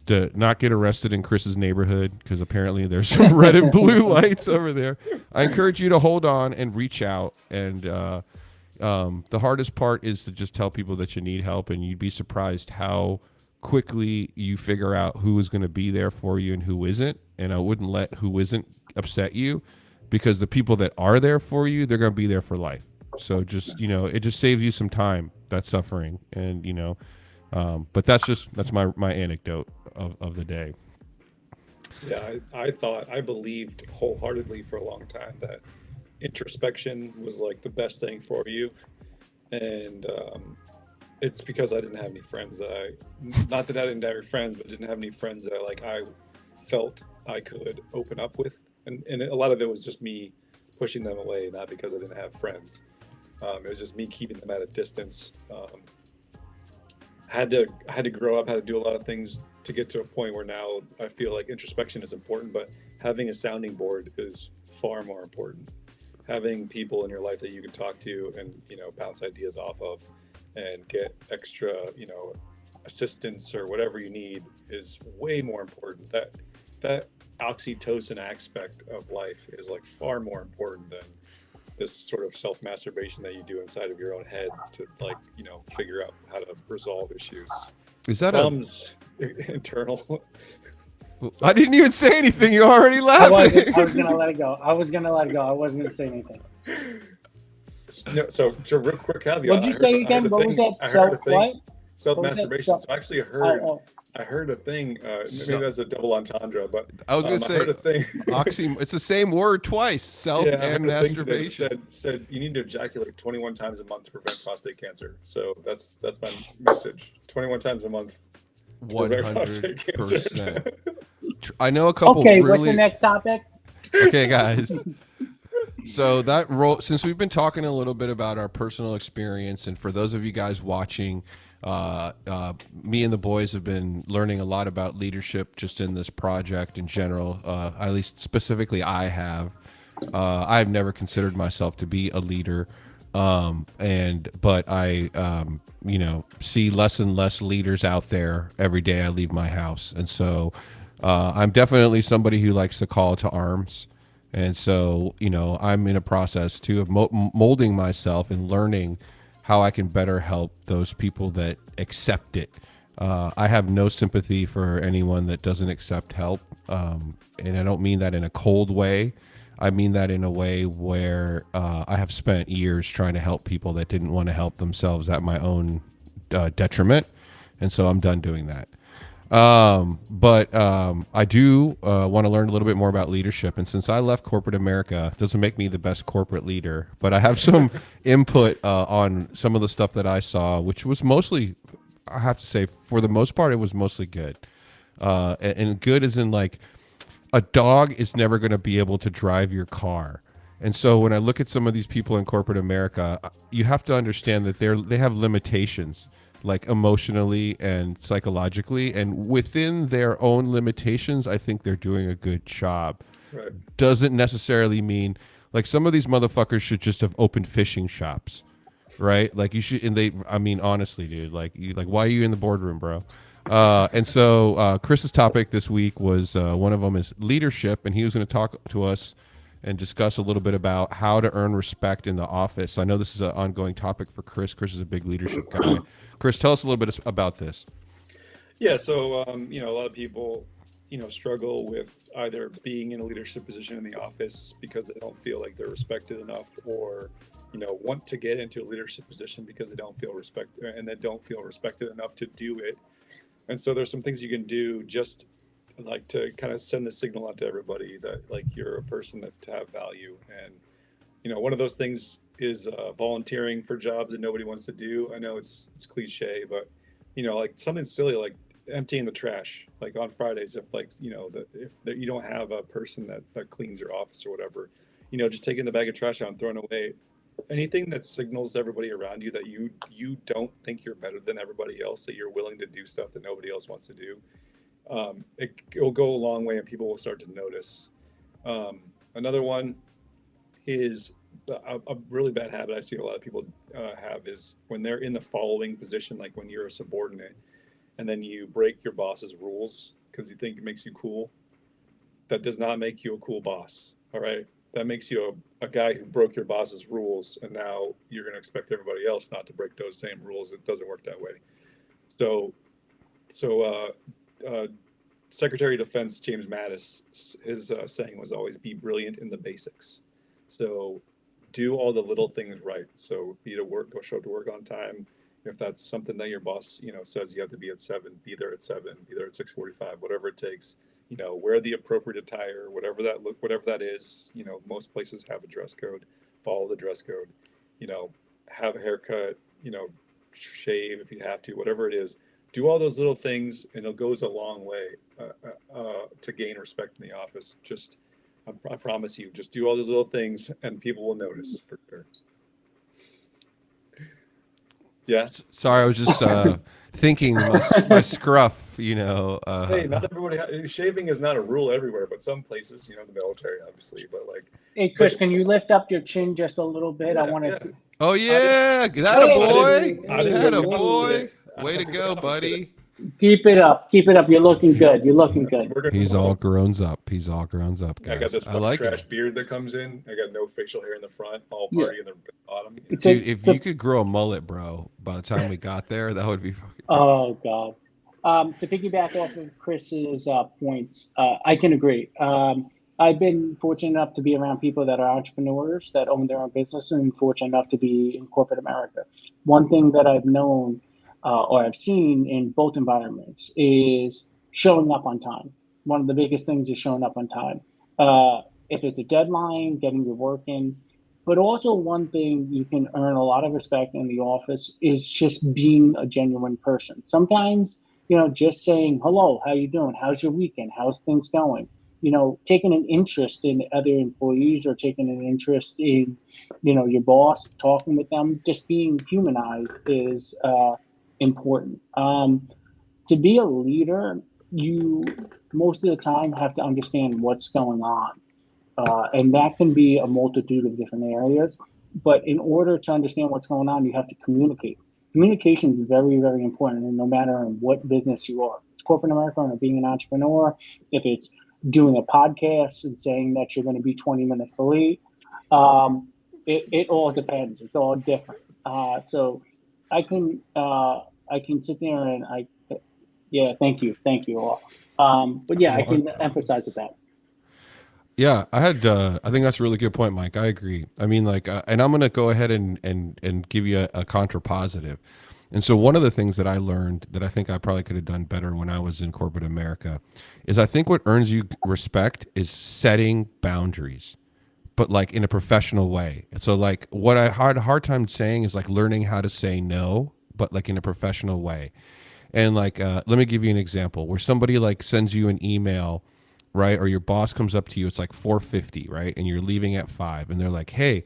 to not get arrested in Chris's neighborhood, because apparently there's some red and blue lights over there. I encourage you to hold on and reach out. And the hardest part is to just tell people that you need help, and you'd be surprised how quickly you figure out who is going to be there for you and who isn't. And I wouldn't let who isn't upset you, because the people that are there for you, they're going to be there for life. So just, you know, it just saves you some time, that suffering. And, you know, but that's my anecdote of the day. Yeah, I believed wholeheartedly for a long time that introspection was like the best thing for you. And it's because I didn't have any friends not that I didn't have any friends, but didn't have any friends that like I felt I could open up with. And a lot of it was just me pushing them away, not because I didn't have friends. It was just me keeping them at a distance. Had to grow up, had to do a lot of things to get to a point where now I feel like introspection is important, but having a sounding board is far more important. Having people in your life that you can talk to and, you know, bounce ideas off of and get extra, you know, assistance or whatever you need is way more important. That oxytocin aspect of life is like far more important than this sort of self-masturbation that you do inside of your own head to, like, you know, figure out how to resolve issues. Is that Problems internal? I didn't even say anything. You're already I laughing. was gonna let it go. I wasn't gonna say anything. No, so real quick caveat. What'd you say again? What was that? Self-masturbation. So I actually heard Oh, I heard a thing. Maybe that's a double entendre, but I was going to I heard a say, thing. it's the same word twice, self Yeah, I and heard a thing today that masturbation. said you need to ejaculate 21 times a month to prevent prostate cancer. So that's my message. 21 times a month. to prevent prostate cancer. 100%. I know a couple okay, really... what's the next topic? Okay, guys. So that role, since we've been talking a little bit about our personal experience, and for those of you guys watching, me and the boys have been learning a lot about leadership just in this project in general. At least specifically, I have. I've never considered myself to be a leader, but I, you know, see less and less leaders out there every day I leave my house, and so I'm definitely somebody who likes to call to arms. And so, I'm in a process too of molding myself and learning how I can better help those people that accept it. I have no sympathy for anyone that doesn't accept help. And I don't mean that in a cold way. I mean that in a way where I have spent years trying to help people that didn't want to help themselves at my own detriment. And so I'm done doing that. But I do want to learn a little bit more about leadership. And since I left corporate America, it doesn't make me the best corporate leader, but I have some input on some of the stuff that I saw, which was mostly, I have to say, for the most part, it was mostly good. And good as in like a dog is never going to be able to drive your car. And so when I look at some of these people in corporate America, you have to understand that they have limitations, like emotionally and psychologically, and within their own limitations, I think they're doing a good job. Right. Doesn't necessarily mean like some of these motherfuckers should just have opened fishing shops, right? Like you should, and I mean, honestly, dude, like why are you in the boardroom, bro? And so Chris's topic this week was one of them is leadership, and he was going to talk to us and discuss a little bit about how to earn respect in the office. I know this is an ongoing topic for Chris. Chris is a big leadership guy. Chris, tell us a little bit about this. Yeah, so a lot of people, struggle with either being in a leadership position in the office because they don't feel like they're respected enough, or want to get into a leadership position because they don't feel respected enough to do it. And so there's some things you can do just like to kind of send the signal out to everybody that like you're a person that to have value. And one of those things is volunteering for jobs that nobody wants to do. I know it's cliche, but like something silly like emptying the trash, like on Fridays, if like if you don't have a person that cleans your office or whatever, just taking the bag of trash out and throwing away. Anything that signals to everybody around you that you don't think you're better than everybody else, that you're willing to do stuff that nobody else wants to do, it will go a long way and people will start to notice. Another one is a really bad habit I see a lot of people have is when they're in the following position, like when you're a subordinate and then you break your boss's rules because you think it makes you cool. That does not make you a cool boss. All right. That makes you a guy who broke your boss's rules, and now you're going to expect everybody else not to break those same rules. It doesn't work that way. So Secretary of Defense James Mattis, his saying was always be brilliant in the basics. So do all the little things right. So go show up to work on time. If that's something that your boss, says you have to be at 7, be there at 7, be there at 6:45, whatever it takes. Wear the appropriate attire, whatever that is. Most places have a dress code. Follow the dress code. Have a haircut. Shave if you have to. Whatever it is, do all those little things, and it goes a long way to gain respect in the office. I promise you, just do all those little things, and people will notice for sure. Yeah. Sorry, I was just thinking my scruff. Hey, not everybody. Shaving is not a rule everywhere, but some places, the military, obviously. But like, Hey, Chris, can you lift up your chin just a little bit? Yeah, I want to. yeah. Oh yeah, that a boy, I didn't that a really boy. sit. Way to go, buddy. Keep it up. You're looking good. He's all grown up. Guys. I got this I like trash it. beard that comes in. I got no facial hair in the front, all party in the bottom. Dude, if you could grow a mullet, bro, by the time we got there, that would be fucking. Oh God. To piggyback off of Chris's points, I can agree. I've been fortunate enough to be around people that are entrepreneurs that own their own business, and fortunate enough to be in corporate America. One thing that I've known or I've seen in both environments is showing up on time. One of the biggest things is showing up on time. If it's a deadline, getting your work in. But also one thing you can earn a lot of respect in the office is just being a genuine person. Sometimes, just saying, hello, how you doing? How's your weekend? How's things going? Taking an interest in other employees or taking an interest in, your boss, talking with them, just being humanized is important. To be a leader, you most of the time have to understand what's going on. And that can be a multitude of different areas. But in order to understand what's going on, you have to communicate. Communication is very, very important. And no matter in what business you are, it's corporate America or being an entrepreneur, if it's doing a podcast and saying that you're going to be 20 minutes late. It all depends. It's all different. So I can sit there and yeah, thank you all. But yeah, I can emphasize with that. Yeah, I think that's a really good point, Mike. I agree. I mean, like, and I'm going to go ahead and give you a contrapositive. And so one of the things that I learned that I think I probably could have done better when I was in corporate America is I think what earns you respect is setting boundaries, but like in a professional way. So like what I had a hard time saying is like learning how to say no, but like in a professional way. And like, let me give you an example where somebody like sends you an email, right? Or your boss comes up to you, it's like 4:50, right? And you're leaving at 5 and they're like, "Hey,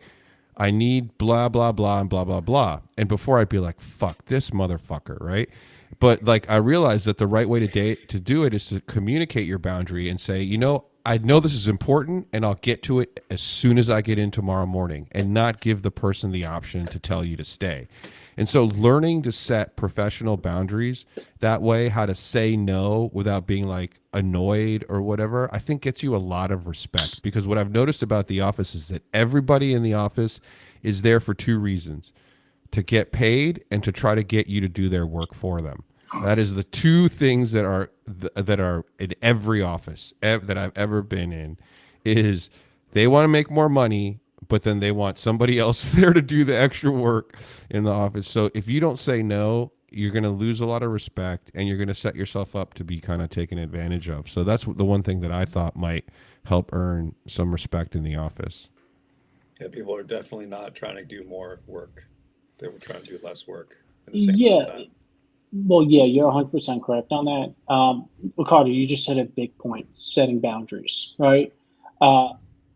I need blah, blah, blah, and blah, blah, blah." And before I'd be like, "Fuck this motherfucker," right? But like, I realized that the right way to do it is to communicate your boundary and say, I know this is important and I'll get to it as soon as I get in tomorrow morning, and not give the person the option to tell you to stay. And so learning to set professional boundaries that way, how to say no without being like annoyed or whatever, I think gets you a lot of respect. Because what I've noticed about the office is that everybody in the office is there for two reasons: to get paid and to try to get you to do their work for them. That is the two things that are in every office that I've ever been in. Is they want to make more money, but then they want somebody else there to do the extra work in the office. So if you don't say no, you're going to lose a lot of respect, and you're going to set yourself up to be kind of taken advantage of. So that's the one thing that I thought might help earn some respect in the office. Yeah, people are definitely not trying to do more work. They were trying to do less work in the same amount of time. Well, yeah, you're 100% correct on that. Ricardo, you just said a big point: setting boundaries, right?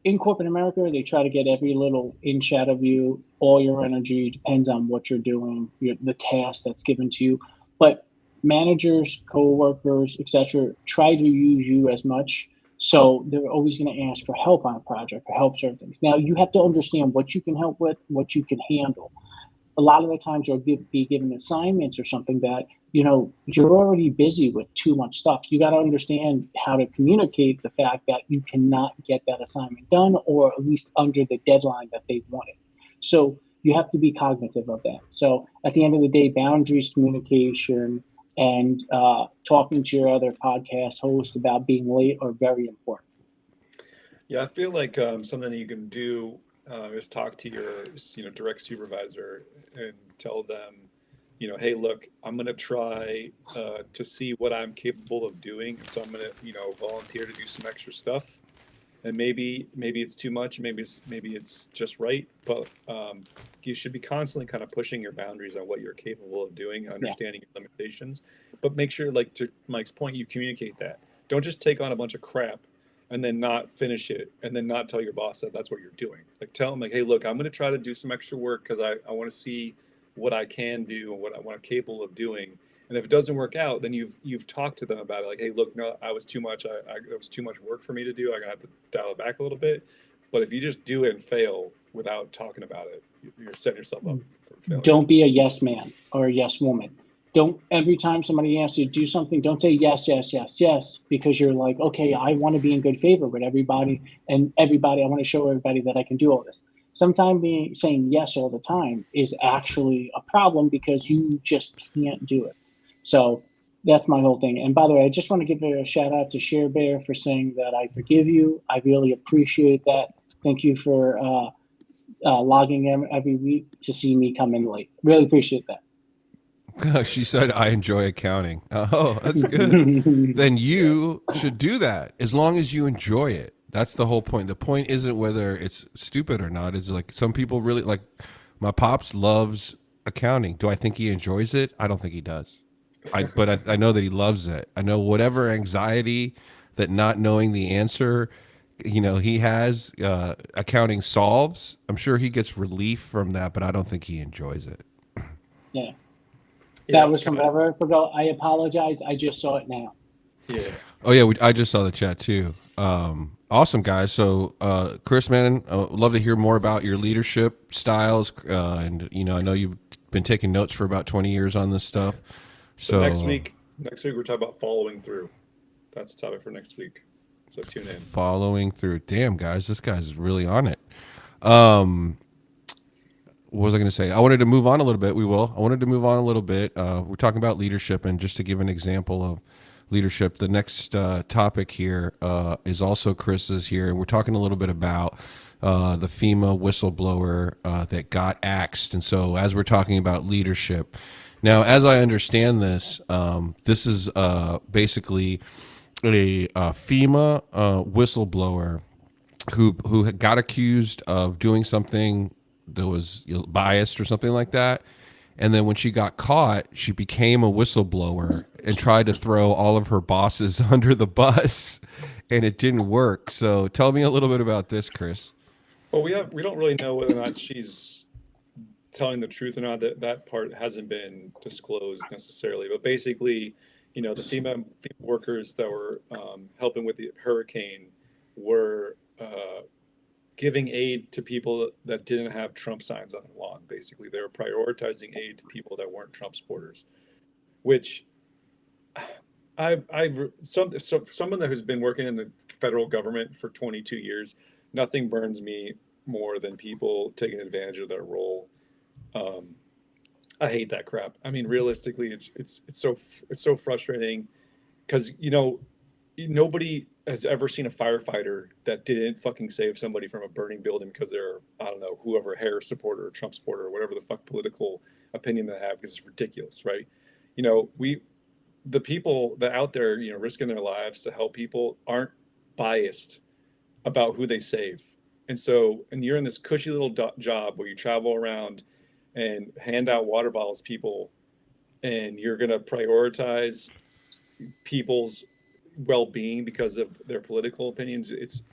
In corporate America, they try to get every little inch out of you. All your energy depends on what you're doing, the task that's given to you. But managers, coworkers, etc., try to use you as much. So they're always going to ask for help on a project, or help certain things. Now, you have to understand what you can help with, what you can handle. A lot of the times you'll be given assignments or something that, you're already busy with too much stuff. You got to understand how to communicate the fact that you cannot get that assignment done, or at least under the deadline that they wanted. So you have to be cognitive of that. So at the end of the day, boundaries, communication, and talking to your other podcast hosts about being late are very important. Yeah, I feel like something that you can do is talk to your direct supervisor and tell them, hey, look, I'm going to try to see what I'm capable of doing. So I'm going to volunteer to do some extra stuff, and maybe it's too much, maybe it's just right, but you should be constantly kind of pushing your boundaries on what you're capable of doing, understanding your limitations. But make sure, like to Mike's point, you communicate that. Don't just take on a bunch of crap and then not finish it, and then not tell your boss that that's what you're doing. Like, tell them, like, hey, look, I'm going to try to do some extra work because I want to see what I can do and what I'm capable of doing. And if it doesn't work out, then you've talked to them about it. Like, hey, look, no, I was too much. It was too much work for me to do. I'm gonna have to dial it back a little bit. But if you just do it and fail without talking about it, you're setting yourself up for failure. Don't be a yes man or a yes woman. Don't, every time somebody asks you to do something, don't say yes, yes, yes, yes, because you're like, okay, I want to be in good favor with everybody, I want to show everybody that I can do all this. Sometimes saying yes all the time is actually a problem because you just can't do it. So that's my whole thing. And by the way, I just want to give a shout out to Share Bear for saying that I forgive you. I really appreciate that. Thank you for logging in every week to see me come in late. Really appreciate that. She said, "I enjoy accounting." Oh, that's good. Then you should do that as long as you enjoy it. That's the whole point. The point isn't whether it's stupid or not. It's like some people really like. My pops loves accounting. Do I think he enjoys it? I don't think he does. But I know that he loves it. I know whatever anxiety that not knowing the answer, he has, accounting solves. I'm sure he gets relief from that, but I don't think he enjoys it. Yeah. That was from ever ago. I apologize. I just saw it now. Yeah. Oh yeah, I just saw the chat too. Awesome guys. So Chris, man, love to hear more about your leadership styles. And I know you've been taking notes for about 20 years on this stuff. So next week we're talking about following through. That's the topic for next week. So tune in. Following through. Damn, guys, this guy's really on it. What was I going to say? I wanted to move on a little bit. I wanted to move on a little bit. We're talking about leadership, and just to give an example of leadership, the next topic here is also Chris's here, and we're talking a little bit about the FEMA whistleblower that got axed. And so, as we're talking about leadership, now, as I understand this, this is basically a FEMA whistleblower who had got accused of doing something that was biased or something like that. And then when she got caught, she became a whistleblower and tried to throw all of her bosses under the bus, and it didn't work. So tell me a little bit about this, Chris. Well, we don't really know whether or not she's telling the truth or not. That part hasn't been disclosed necessarily. But basically, the FEMA workers that were helping with the hurricane were giving aid to people that didn't have Trump signs on their lawn. Basically, they were prioritizing aid to people that weren't Trump supporters, which someone that has been working in the federal government for 22 years, nothing burns me more than people taking advantage of their role. I hate that crap. I mean, realistically, it's so frustrating because nobody has ever seen a firefighter that didn't fucking save somebody from a burning building because they're, I don't know, whoever, Harris supporter or Trump supporter or whatever the fuck political opinion they have, because it's ridiculous, right? The people that out there, risking their lives to help people aren't biased about who they save. And you're in this cushy little job where you travel around and hand out water bottles to people, and you're going to prioritize people's well-being because of their political opinions. It's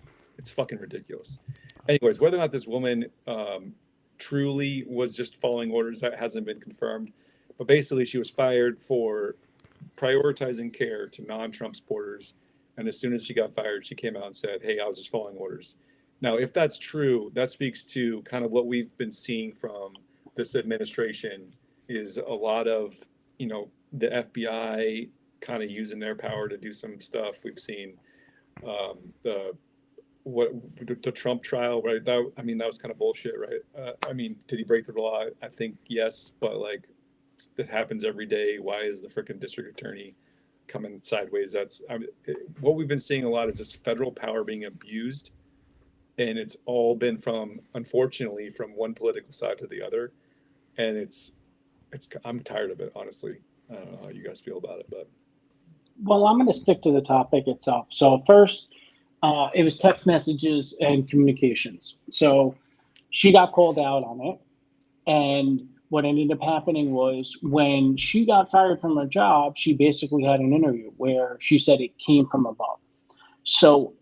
fucking ridiculous. Anyways, whether or not this woman truly was just following orders, that hasn't been confirmed. But basically, she was fired for prioritizing care to non-Trump supporters. And as soon as she got fired, she came out and said, hey, I was just following orders. Now, if that's true, that speaks to kind of what we've been seeing from this administration, is a lot of, the FBI kind of using their power to do some stuff. We've seen the Trump trial, right? That was kind of bullshit, right? Did he break the law? I think yes, but that happens every day. Why is the freaking district attorney coming sideways? What we've been seeing a lot is this federal power being abused, and it's all been unfortunately, from one political side to the other, and I'm tired of it, honestly. I don't know how you guys feel about it, but. Well, I'm going to stick to the topic itself. So first, it was text messages and communications. So she got called out on it. And what ended up happening was when she got fired from her job, she basically had an interview where she said it came from above. So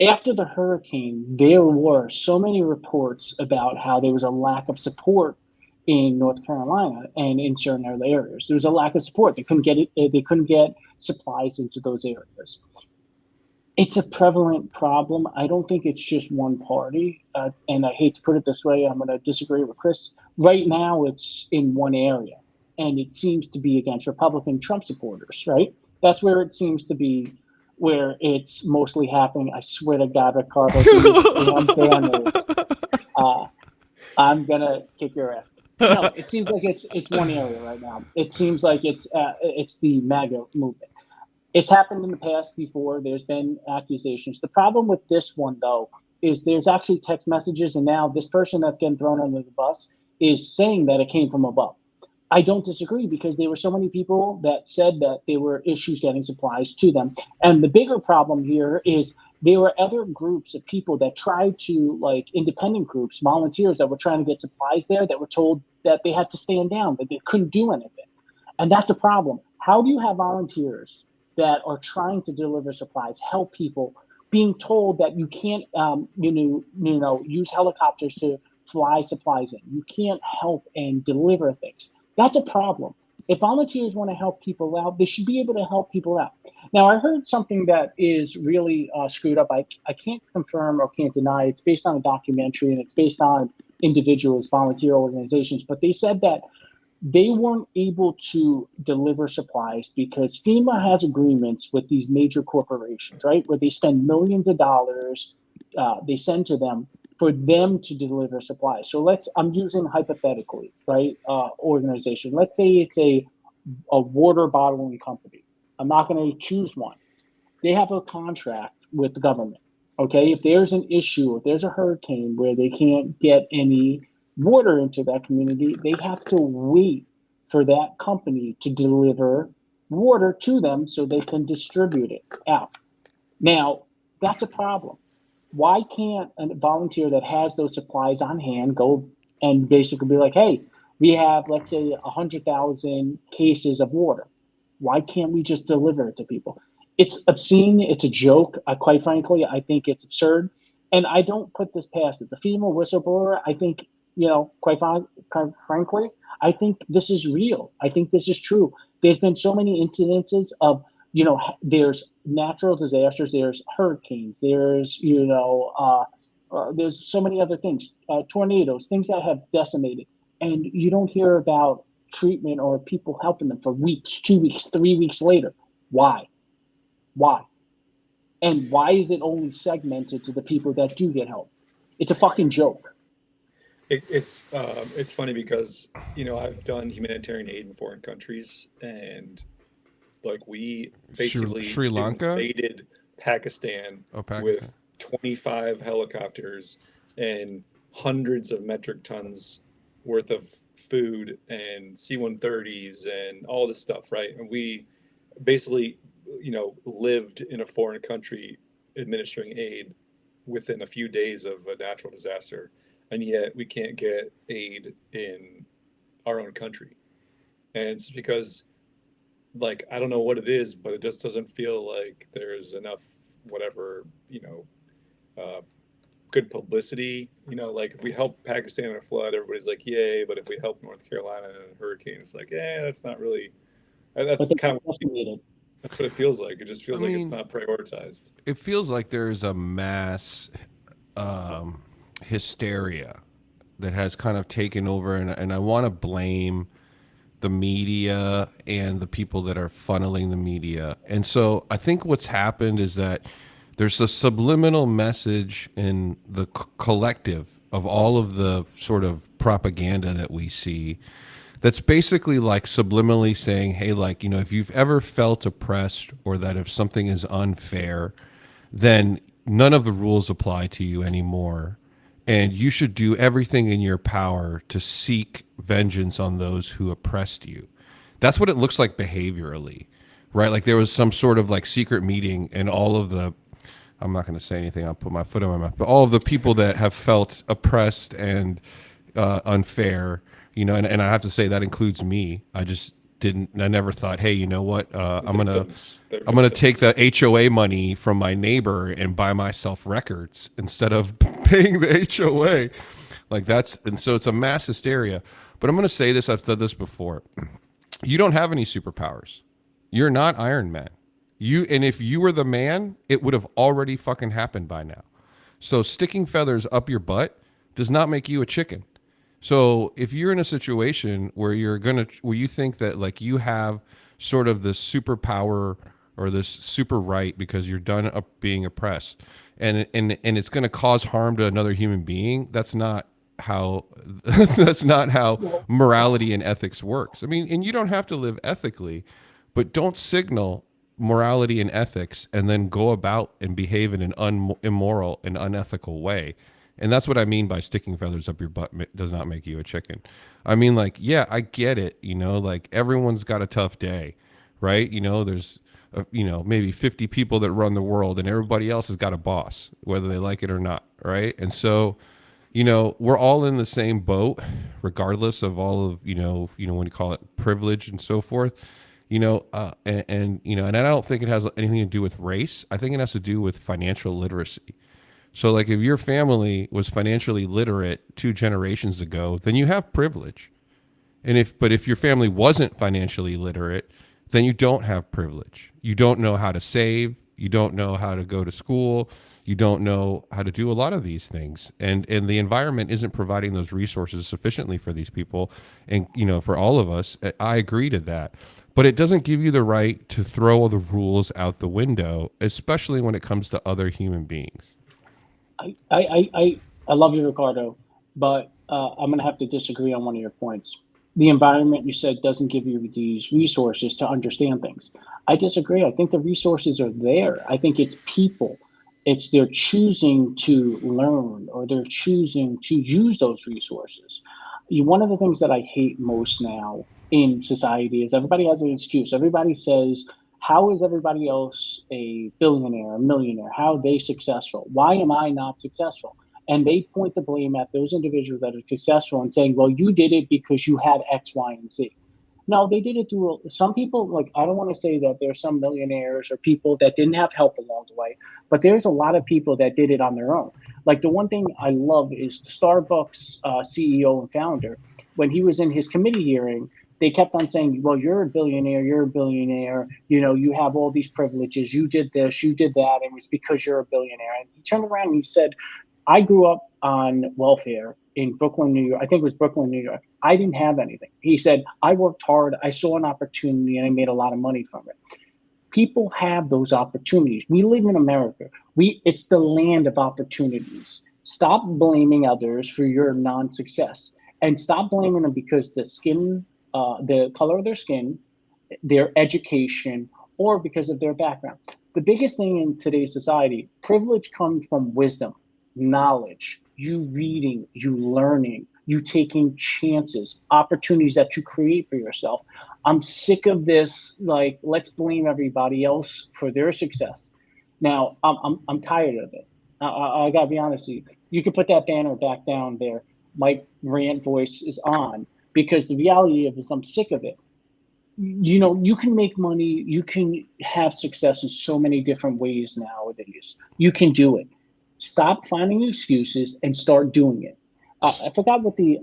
after the hurricane, there were so many reports about how there was a lack of support in North Carolina and in certain other areas. There was a lack of support. They couldn't get supplies into those areas. It's a prevalent problem. I don't think it's just one party. And I hate to put it this way, I'm going to disagree with Chris. Right now, it's in one area, and it seems to be against Republican Trump supporters, right? That's where it seems to be, where it's mostly happening. I swear to God, Ricardo, I'm going to kick your ass. No, it seems like it's one area right now. It seems like it's the MAGA movement. It's happened in the past before. There's been accusations. The problem with this one, though, is there's actually text messages, and now this person that's getting thrown under the bus is saying that it came from above. I don't disagree, because there were so many people that said that there were issues getting supplies to them. And the bigger problem here is there were other groups of people that tried to, independent groups, volunteers that were trying to get supplies there, that were told that they had to stand down, that they couldn't do anything. And that's a problem. How do you have volunteers that are trying to deliver supplies, help people, being told that you can't, use helicopters to fly supplies in? You can't help and deliver things. That's a problem. If volunteers want to help people out, they should be able to help people out. Now, I heard something that is really screwed up. I can't confirm or can't deny. It's based on a documentary, and it's based on individuals, volunteer organizations. But they said that they weren't able to deliver supplies because FEMA has agreements with these major corporations, right? Where they spend millions of dollars, they send to them for them to deliver supplies. So I'm using hypothetically, right? Organization. Let's say it's a water bottling company. I'm not going to choose one. They have a contract with the government. Okay, if there's an issue, if there's a hurricane where they can't get any water into that community, they have to wait for that company to deliver water to them so they can distribute it out. Now, that's a problem. Why can't a volunteer that has those supplies on hand go and basically be like, hey, we have, let's say, 100,000 cases of water. Why can't we just deliver it to people? It's obscene. It's a joke. Quite frankly, I think it's absurd. And I don't put this past it. The FEMA whistleblower, I think, quite frankly, I think this is real. I think this is true. There's been so many incidences of, there's natural disasters, there's hurricanes, there's so many other things, tornadoes, things that have decimated. And you don't hear about treatment or people helping them for weeks, 2 weeks, 3 weeks later. Why? And why is it only segmented to the people that do get help? It's a fucking joke. It's funny because I've done humanitarian aid in foreign countries, and like we basically Sri Lanka invaded Pakistan, with 25 helicopters and hundreds of metric tons worth of food and C-130s and all this stuff, right? And we basically lived in a foreign country administering aid within a few days of a natural disaster, and yet we can't get aid in our own country. And it's because, like, I don't know what it is, but it just doesn't feel like there's enough good publicity. Like if we help Pakistan in a flood, everybody's like, yay, but if we help North Carolina in a hurricane, it's like, that's not really, that's kind of that's what it feels like. It just feels like it's not prioritized. It feels like there's a mass hysteria that has kind of taken over, and I want to blame the media and the people that are funneling the media. And so I think what's happened is that there's a subliminal message in the collective of all of the sort of propaganda that we see that's basically like subliminally saying, hey, like, if you've ever felt oppressed or that if something is unfair, then none of the rules apply to you anymore. And you should do everything in your power to seek vengeance on those who oppressed you. That's what it looks like behaviorally, right? Like there was some sort of like secret meeting and all of the, I'm not going to say anything, I'll put my foot in my mouth, but all of the people that have felt oppressed and unfair, and I have to say that includes me. I never thought, hey, you know what? I'm gonna take the HOA money from my neighbor and buy myself records instead of paying the HOA. And so it's a mass hysteria. But I'm gonna say this, I've said this before. You don't have any superpowers. You're not Iron Man. And if you were the man, it would have already fucking happened by now. So sticking feathers up your butt does not make you a chicken. So if you're in a situation where where you think that like you have sort of this superpower or this super right because you're done up being oppressed and it's going to cause harm to another human being, that's not how morality and ethics works. I mean, and you don't have to live ethically, but don't signal morality and ethics and then go about and behave in an immoral and unethical way. And that's what I mean by sticking feathers up your butt does not make you a chicken. I mean, like, yeah, I get it. Like everyone's got a tough day, right? There's, maybe 50 people that run the world and everybody else has got a boss, whether they like it or not, right? And so, we're all in the same boat, regardless of all of, when you call it privilege and so forth, and I don't think it has anything to do with race. I think it has to do with financial literacy. So like if your family was financially literate 2 generations ago, then you have privilege. But if your family wasn't financially literate, then you don't have privilege. You don't know how to save. You don't know how to go to school. You don't know how to do a lot of these things, and the environment isn't providing those resources sufficiently for these people, and for all of us. I agree to that, but it doesn't give you the right to throw all the rules out the window, especially when it comes to other human beings. I love you, Ricardo, but I'm going to have to disagree on one of your points. The environment you said doesn't give you these resources to understand things. I disagree. I think the resources are there. I think it's people. It's they're choosing to learn or they're choosing to use those resources. One of the things that I hate most now in society is everybody has an excuse. Everybody says, how is everybody else a billionaire, a millionaire? How are they successful? Why am I not successful? And they point the blame at those individuals that are successful and saying, well, you did it because you had X, Y, and Z. No, they did it through some people. Like, I don't want to say that there's some millionaires or people that didn't have help along the way, but there's a lot of people that did it on their own. Like, the one thing I love is the Starbucks CEO and founder, when he was in his committee hearing, they kept on saying, well, you're a billionaire, you have all these privileges, you did this, you did that, and it's because you're a billionaire. And he turned around and he said, I grew up on welfare in Brooklyn, New York. I think it was Brooklyn, New York. I didn't have anything. He said, I worked hard, I saw an opportunity, and I made a lot of money from it. People have those opportunities. We live in America. It's the land of opportunities. Stop blaming others for your non-success, and stop blaming them because the color of their skin, their education, or because of their background. The biggest thing in today's society, privilege comes from wisdom, knowledge, you reading, you learning, you taking chances, opportunities that you create for yourself. I'm sick of this, like, let's blame everybody else for their success. Now, I'm tired of it. I gotta be honest with you. You can put that banner back down there. My rant voice is on because the reality of it is I'm sick of it. You can make money, you can have success in so many different ways nowadays. You can do it. Stop finding excuses and start doing it. I forgot what the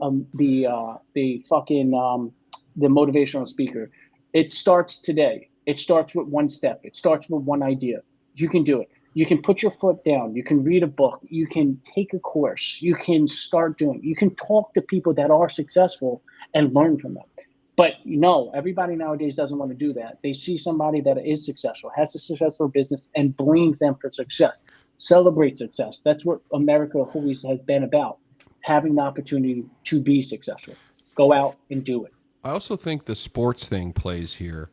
motivational speaker. It starts today. It starts with one step. It starts with one idea. You can do it. You can put your foot down. You can read a book. You can take a course. You can start doing. You can talk to people that are successful and learn from them. But no, everybody nowadays doesn't want to do that. They see somebody that is successful, has a successful business, and blames them for success. Celebrate success. That's what America always has been about, having the opportunity to be successful. Go out and do it. I also think the sports thing plays here.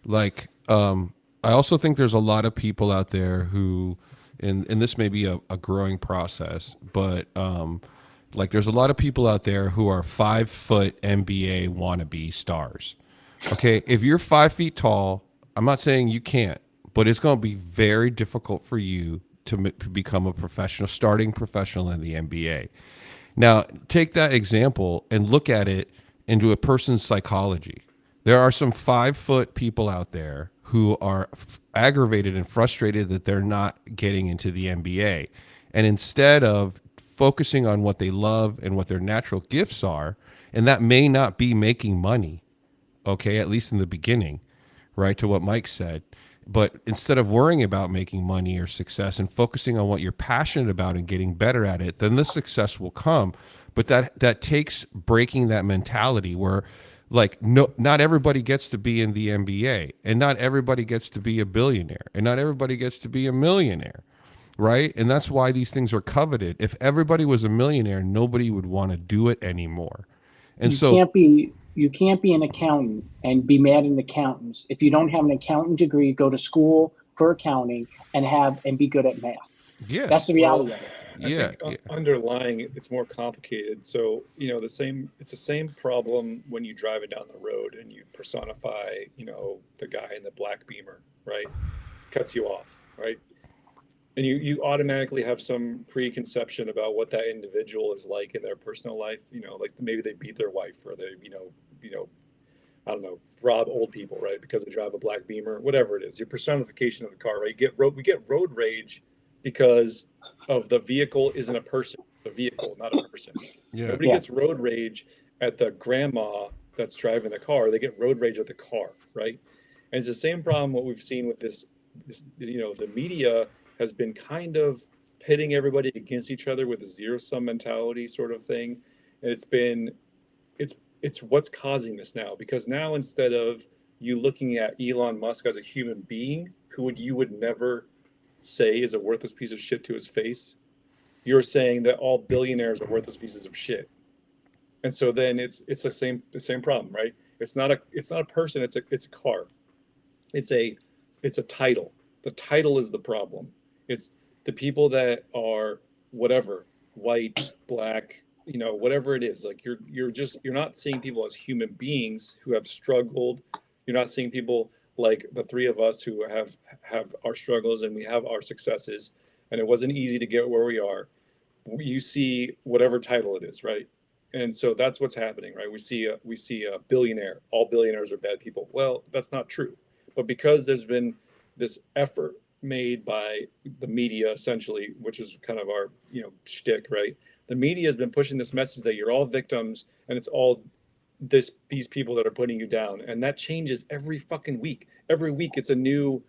Like, I also think there's a lot of people out there who, and this may be a growing process, but like there's a lot of people out there who are 5-foot NBA wannabe stars. Okay, if you're 5 feet tall, I'm not saying you can't, but it's going to be very difficult for you to become a professional, starting professional in the NBA. Now, take that example and look at it into a person's psychology. There are some 5-foot people out there who are aggravated and frustrated that they're not getting into the NBA. And instead of focusing on what they love and what their natural gifts are, and that may not be making money, okay, at least in the beginning, right, to what Mike said. But instead of worrying about making money or success and focusing on what you're passionate about and getting better at it, then the success will come. But that takes breaking that mentality where, like, no, not everybody gets to be in the NBA, and not everybody gets to be a billionaire, and not everybody gets to be a millionaire, right? And that's why these things are coveted. If everybody was a millionaire, nobody would want to do it anymore. And You can't be an accountant and be mad at accountants. If you don't have an accountant degree, go to school for accounting and be good at math. Yeah, That's the reality of it. I think underlying it's more complicated. So, it's the same problem when you drive it down the road and you personify, the guy in the black Beamer, right? Cuts you off, right? And you automatically have some preconception about what that individual is like in their personal life. Like maybe they beat their wife, or they, I don't know, rob old people, right? Because they drive a black Beamer, whatever it is. Your personification of the car, right? We get road rage because of the vehicle isn't a person, the vehicle, not a person. Yeah. Nobody gets road rage at the grandma that's driving the car. They get road rage at the car, right? And it's the same problem what we've seen with this the media has been kind of pitting everybody against each other with a zero-sum mentality sort of thing. And it's what's causing this now, because now instead of you looking at Elon Musk as a human being who you would never say is a worthless piece of shit to his face, you're saying that all billionaires are worthless pieces of shit. And so then it's the same problem, right? It's not a person, it's a car. It's a title. The title is the problem. It's the people that are whatever, white, black, whatever it is. Like you're not seeing people as human beings who have struggled. You're not seeing people like the three of us who have our struggles and we have our successes, and it wasn't easy to get where we are. You see whatever title it is, right? And so that's what's happening, right? We see a billionaire. All billionaires are bad people. Well, that's not true. But because there's been this effort made by the media, essentially, which is kind of our shtick, right? The media has been pushing this message that you're all victims, and it's all these people that are putting you down, and that changes every fucking week. Every week, there's a new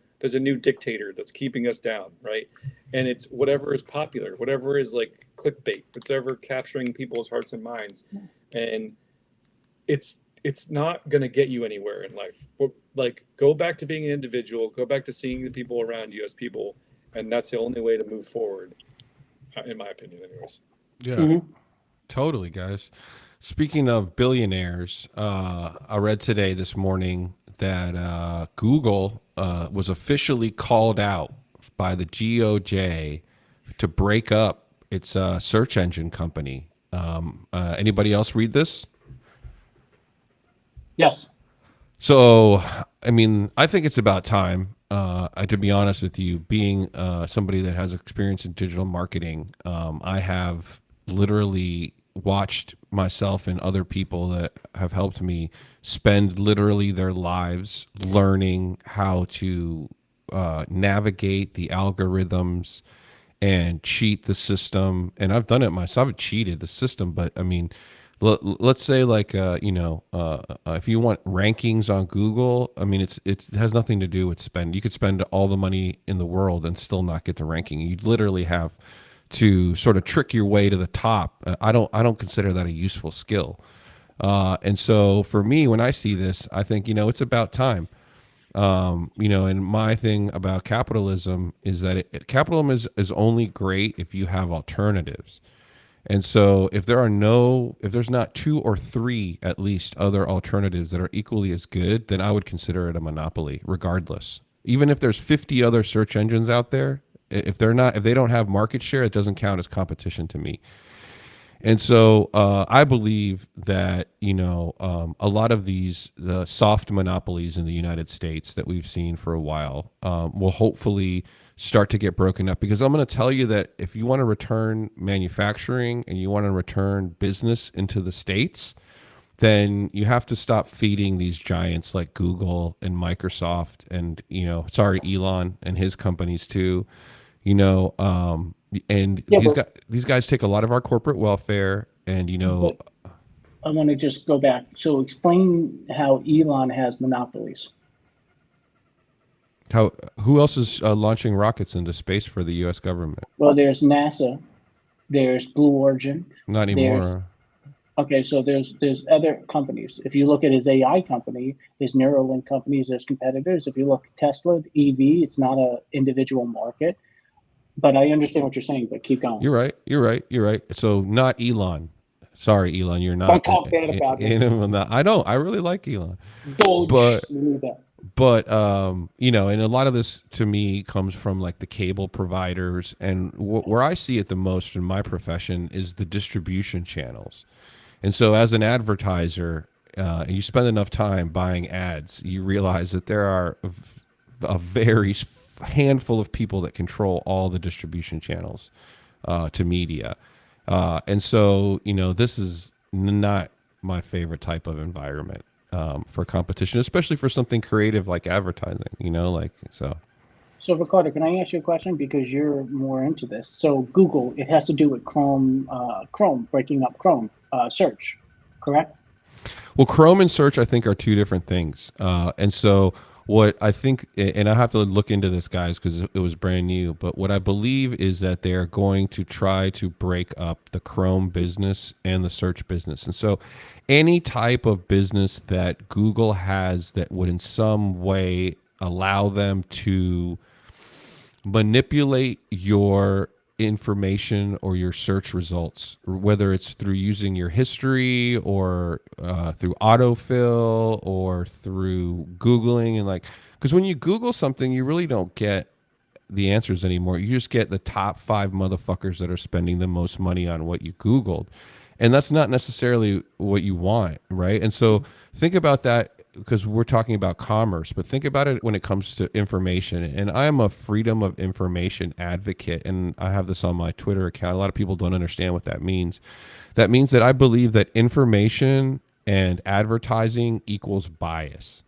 dictator that's keeping us down, right? And it's whatever is popular, whatever is like clickbait, whatever capturing people's hearts and minds, and it's not going to get you anywhere in life. Like, go back to being an individual, go back to seeing the people around you as people, and that's the only way to move forward, in my opinion, anyways. Yeah, totally, guys. Speaking of billionaires, I read today, this morning, that Google was officially called out by the DOJ to break up its search engine company. Anybody else read this? Yes. So, I mean, I think it's about time. To be honest with you, being somebody that has experience in digital marketing, I have literally watched myself and other people that have helped me spend literally their lives learning how to navigate the algorithms and cheat the system. And I've done it myself. I've cheated the system, but I mean, let's say like if you want rankings on Google, I mean it has nothing to do with spend. You could spend all the money in the world and still not get the ranking. You literally have to sort of trick your way to the top. I don't consider that a useful skill. And so for me, when I see this, I think it's about time. And my thing about capitalism is that capitalism is only great if you have alternatives. And so if there's not 2 or 3 at least other alternatives that are equally as good, then I would consider it a monopoly regardless. Even if there's 50 other search engines out there, if they don't have market share, it doesn't count as competition to me. And so I believe that a lot of the soft monopolies in the United States that we've seen for a while will hopefully start to get broken up, because I'm going to tell you that if you want to return manufacturing and you want to return business into the States, then you have to stop feeding these giants like Google and Microsoft and Elon and his companies too. And these guys take a lot of our corporate welfare, and I want to just go back. So explain how Elon has monopolies. Who else is launching rockets into space for the U.S. government? Well, there's NASA, there's Blue Origin. Not anymore. Okay, so there's other companies. If you look at his AI company, his Neuralink companies, there's competitors. If you look at Tesla, EV, it's not a individual market. But I understand what you're saying, but keep going. You're right. So not Elon. Sorry, Elon, you're not. Don't talk bad about him. I don't. I really like Elon. Don't but do that. But and a lot of this to me comes from like the cable providers, and where I see it the most in my profession is the distribution channels. And so as an advertiser, you spend enough time buying ads, you realize that there are a very handful of people that control all the distribution channels to media. And so, this is not my favorite type of environment for competition, especially for something creative like advertising, so. So Ricardo, can I ask you a question, because you're more into this? So Google, it has to do with Chrome, breaking up Chrome search, correct? Well, Chrome and search, I think, are two different things. And so what I think, and I have to look into this, guys, because it was brand new, but what I believe is that they are going to try to break up the Chrome business and the search business. And so any type of business that Google has that would in some way allow them to manipulate your information or your search results, whether it's through using your history or through autofill or through Googling. And like, because when you Google something, you really don't get the answers anymore. You just get the top 5 motherfuckers that are spending the most money on what you Googled. And that's not necessarily what you want, right? And so think about that, because we're talking about commerce, but think about it when it comes to information. And I am a freedom of information advocate, and I have this on my Twitter account. A lot of people don't understand what that means. That means that I believe that information and advertising equals bias.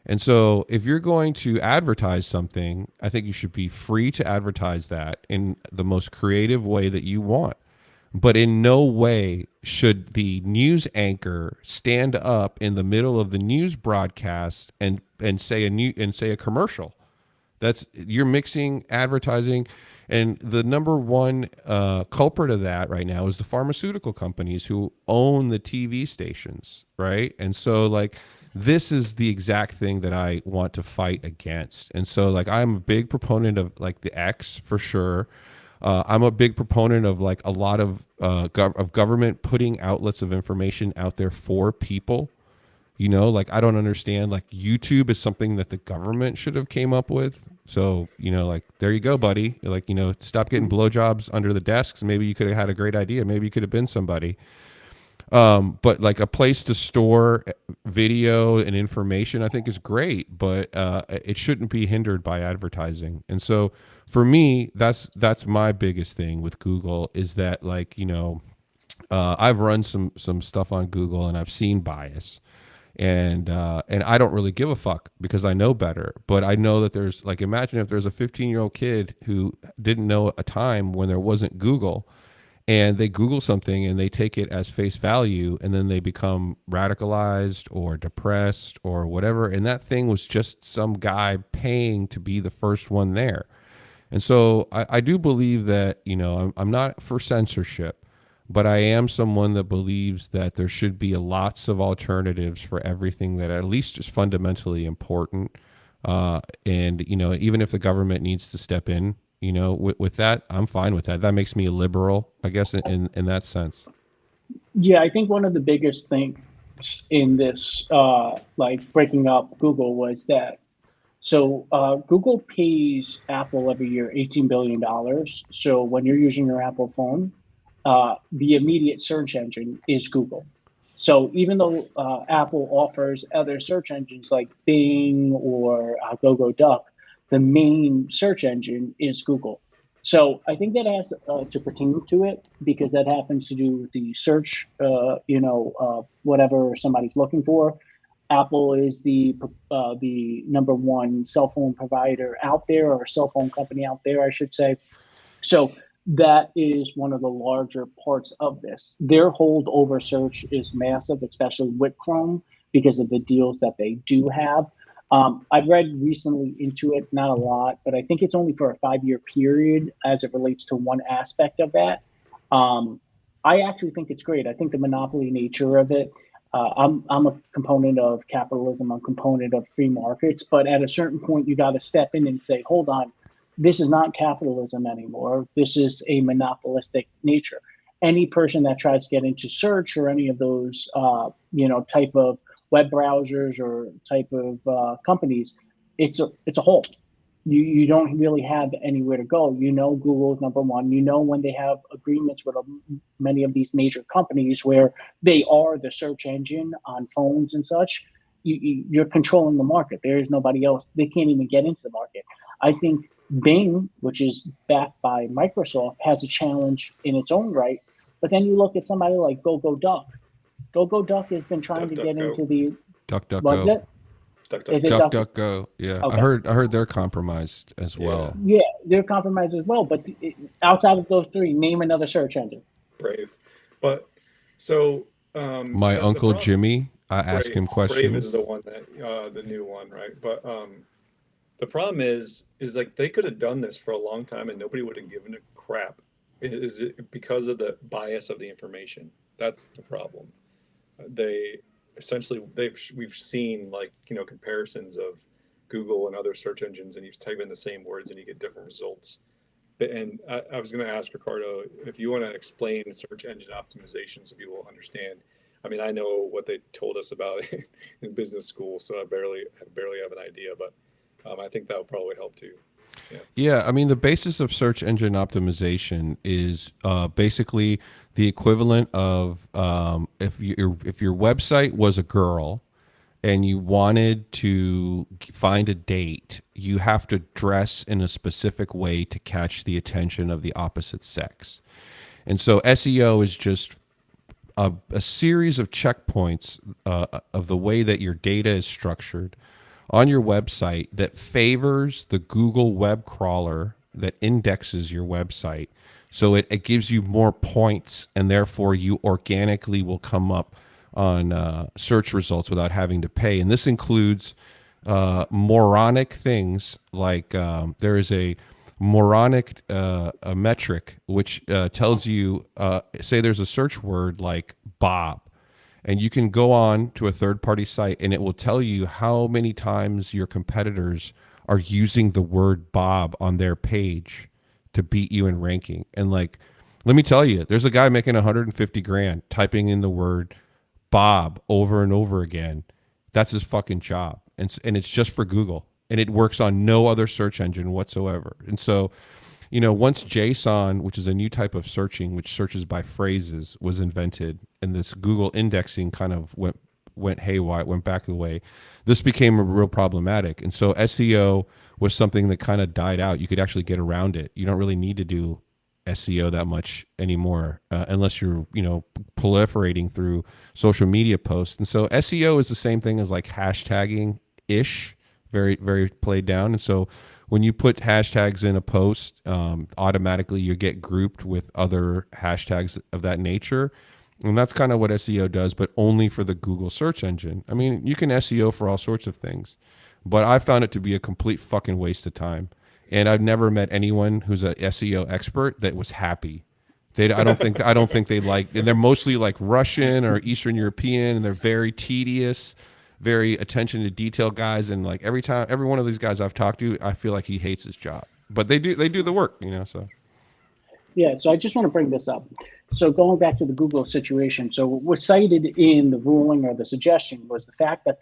And so if you're going to advertise something, I think you should be free to advertise that in the most creative way that you want. But in no way should the news anchor stand up in the middle of the news broadcast and say a commercial. That's, you're mixing advertising, and the number one culprit of that right now is the pharmaceutical companies who own the TV stations, right? And so like, this is the exact thing that I want to fight against. And so like, I'm a big proponent of like the X for sure. I'm a big proponent of like a lot of government putting outlets of information out there for people. You know, like I don't understand, like YouTube is something that the government should have came up with. So, you know, like, there you go, buddy. Like, you know, stop getting blowjobs under the desks. Maybe you could have had a great idea. Maybe you could have been somebody. But like a place to store video and information, I think is great, but it shouldn't be hindered by advertising. And so for me, that's my biggest thing with Google, is that like, you know, I've run some stuff on Google and I've seen bias, and I don't really give a fuck because I know better. But I know that there's like, imagine if there's a 15-year-old kid who didn't know a time when there wasn't Google, and they Google something and they take it as face value, and then they become radicalized or depressed or whatever. And that thing was just some guy paying to be the first one there. And so I do believe that, you know, I'm not for censorship, but I am someone that believes that there should be lots of alternatives for everything that at least is fundamentally important. And, you know, even if the government needs to step in, you know, with that, I'm fine with that. That makes me a liberal, I guess, in that sense. Yeah, I think one of the biggest things in this, like breaking up Google, was that Google pays Apple every year $18 billion. So when you're using your Apple phone, the immediate search engine is Google. So even though Apple offers other search engines like Bing or GoGoDuck, the main search engine is Google. So I think that has to pertain to it, because that happens to do with the search, whatever somebody's looking for. Apple is the number one cell phone provider out there, or cell phone company out there, I should say. So that is one of the larger parts of this. Their hold over search is massive, especially with Chrome, because of the deals that they do have. I've read recently into it, not a lot, but I think it's only for a 5-year period as it relates to one aspect of that. I actually think it's great. I think the monopoly nature of it, I'm a component of capitalism, I'm a component of free markets, but at a certain point, you got to step in and say, hold on, this is not capitalism anymore. This is a monopolistic nature. Any person that tries to get into search or any of those, type of web browsers or type of companies, it's a hold. You don't really have anywhere to go. You know, Google's number one. You know, when they have agreements with many of these major companies where they are the search engine on phones and such, you're controlling the market. There is nobody else. They can't even get into the market. I think Bing, which is backed by Microsoft, has a challenge in its own right. But then you look at somebody like GoGoDuck. GoGoDuck has been trying to get into the DuckDuckGo. Is it DuckDuckGo? Yeah, okay. I heard they're compromised as well. Yeah, they're compromised as well. But outside of those three, name another search engine. Brave. But so My Uncle Jimmy. I ask him Brave is questions. the one that the new one, right? But the problem is like they could have done this for a long time and nobody would have given a crap. Is it because of the bias of the information? That's the problem. They essentially we've seen like comparisons of Google and other search engines, and you type in the same words and you get different results. And I was going to ask Ricardo if you want to explain search engine optimization so people understand. I mean, I know what they told us about in business school, so I barely have an idea, but I think that would probably help too. Yeah. Yeah, I mean, the basis of search engine optimization is basically the equivalent of if your website was a girl and you wanted to find a date, you have to dress in a specific way to catch the attention of the opposite sex. And so SEO is just a series of checkpoints of the way that your data is structured on your website that favors the Google web crawler that indexes your website. So it gives you more points, and therefore you organically will come up on search results without having to pay. And this includes moronic things like there is a moronic a metric which tells you, say there's a search word like Bob, and you can go on to a third-party site and it will tell you how many times your competitors are using the word Bob on their page to beat you in ranking. And like, let me tell you, there's a guy making 150 grand typing in the word Bob over and over again. That's his fucking job. And it's just for Google, and it works on no other search engine whatsoever. And so, once JSON, which is a new type of searching, which searches by phrases, was invented, and this Google indexing kind of went haywire, went back the way, this became real problematic. And so SEO was something that kind of died out. You could actually get around it. You don't really need to do SEO that much anymore, unless you're, proliferating through social media posts. And so SEO is the same thing as like hashtagging ish, very, very played down. And so when you put hashtags in a post, automatically you get grouped with other hashtags of that nature. And that's kind of what SEO does, but only for the Google search engine. I mean, you can SEO for all sorts of things, but I found it to be a complete fucking waste of time. And I've never met anyone who's a SEO expert that was happy. I don't think they like, and they're mostly like Russian or Eastern European, and they're very tedious, very attention to detail guys. And like every one of these guys I've talked to, I feel like he hates his job, but they do the work, so. Yeah, so I just want to bring this up. So going back to the Google situation, so what was cited in the ruling or the suggestion was the fact that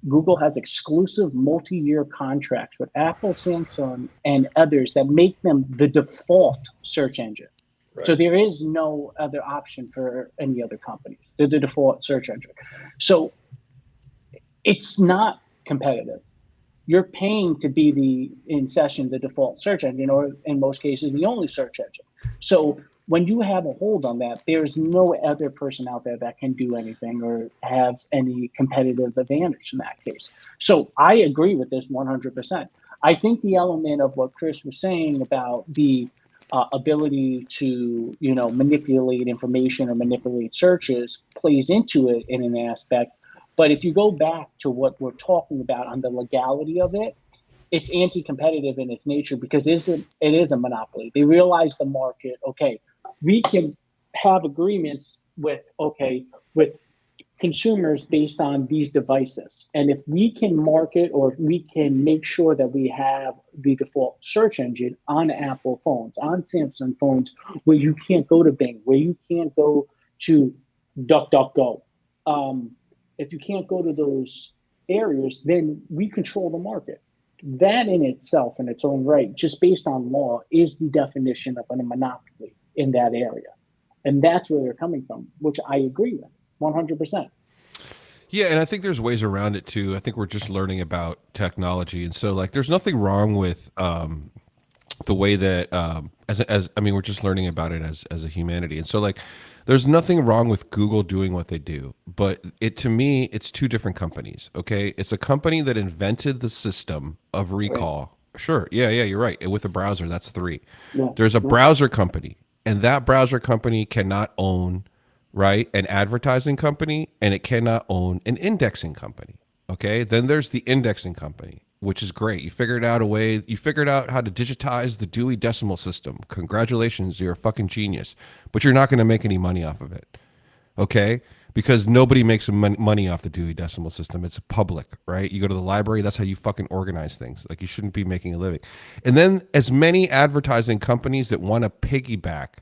Google has exclusive multi-year contracts with Apple, Samsung, and others that make them the default search engine. Right. So there is no other option for any other companies. They're the default search engine. So it's not competitive. You're paying to be the default search engine, or in most cases, the only search engine. So when you have a hold on that, there's no other person out there that can do anything or have any competitive advantage in that case. So I agree with this 100%. I think the element of what Chris was saying about the ability to, manipulate information or manipulate searches plays into it in an aspect. But if you go back to what we're talking about on the legality of it, it's anti-competitive in its nature because it is a monopoly. They realize the market. Okay, we can have agreements with consumers based on these devices. And if we can market or we can make sure that we have the default search engine on Apple phones, on Samsung phones, where you can't go to Bing, where you can't go to DuckDuckGo. If you can't go to those areas, then we control the market. That in itself, in its own right, just based on law, is the definition of a monopoly in that area. And that's where they're coming from, which I agree with 100%. Yeah, and I think there's ways around it too. I think we're just learning about technology. And so like there's nothing wrong with the way that we're just learning about it as a humanity. And so like there's nothing wrong with Google doing what they do, but to me, it's two different companies. Okay. It's a company that invented the system of recall. Right. Sure. Yeah. You're right. With a browser, that's three. Yeah. There's a browser company, and that browser company cannot own right? An advertising company, and it cannot own an indexing company. Okay. Then there's the indexing company, which is great. You figured out a way, you figured out how to digitize the Dewey Decimal System. Congratulations, you're a fucking genius. But you're not going to make any money off of it. Okay? Because nobody makes money off the Dewey Decimal System. It's public, right? You go to the library, that's how you fucking organize things. Like, you shouldn't be making a living. And then as many advertising companies that want to piggyback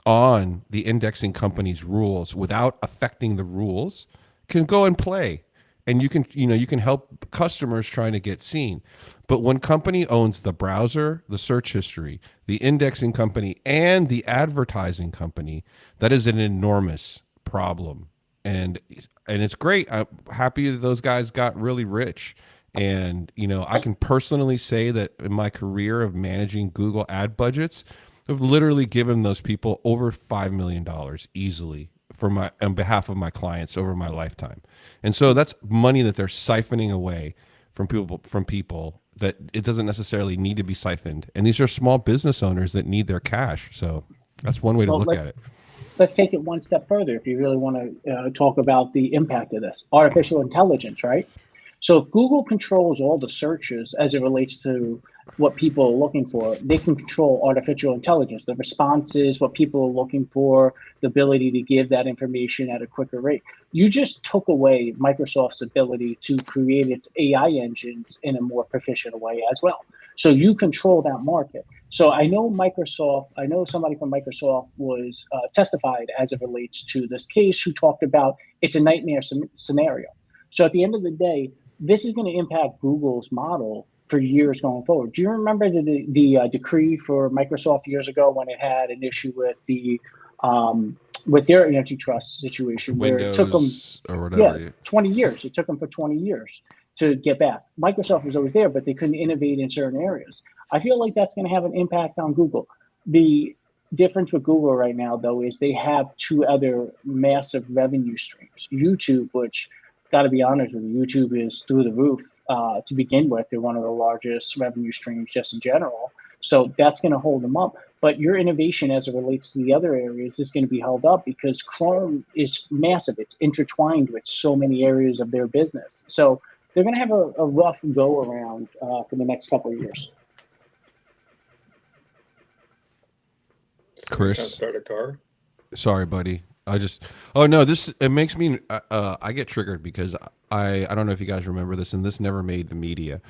on the indexing company's rules without affecting the rules can go and play, and you can help customers trying to get seen. But when company owns the browser, the search history, the indexing company, and the advertising company, that is an enormous problem. And it's great. I'm happy that those guys got really rich. And I can personally say that in my career of managing Google ad budgets, I've literally given those people over $5 million easily on behalf of my clients over my lifetime. And so that's money that they're siphoning away from people that it doesn't necessarily need to be siphoned. And these are small business owners that need their cash. So that's one way to look at it. Let's take it one step further. If you really want to talk about the impact of this, artificial intelligence, right? So if Google controls all the searches as it relates to what people are looking for, they can control artificial intelligence, the responses, what people are looking for, the ability to give that information at a quicker rate. You just took away Microsoft's ability to create its AI engines in a more proficient way as well. So you control that market. So I know somebody from Microsoft was testified as it relates to this case who talked about it's a nightmare scenario. So at the end of the day, this is going to impact Google's model for years going forward. Do you remember the decree for Microsoft years ago when it had an issue with with their antitrust situation, where it took them or whatever. 20 years. It took them for 20 years to get back. Microsoft was always there, but they couldn't innovate in certain areas. I feel like that's going to have an impact on Google. The difference with Google right now, though, is they have two other massive revenue streams. YouTube, which, got to be honest with you, YouTube is through the roof to begin with. They're one of the largest revenue streams just in general. So that's going to hold them up. But your innovation as it relates to the other areas is going to be held up because Chrome is massive. It's intertwined with so many areas of their business. So they're going to have a rough go around for the next couple of years. Chris, start a car. Sorry, buddy. It makes me, I get triggered because I don't know if you guys remember this, and this never made the media,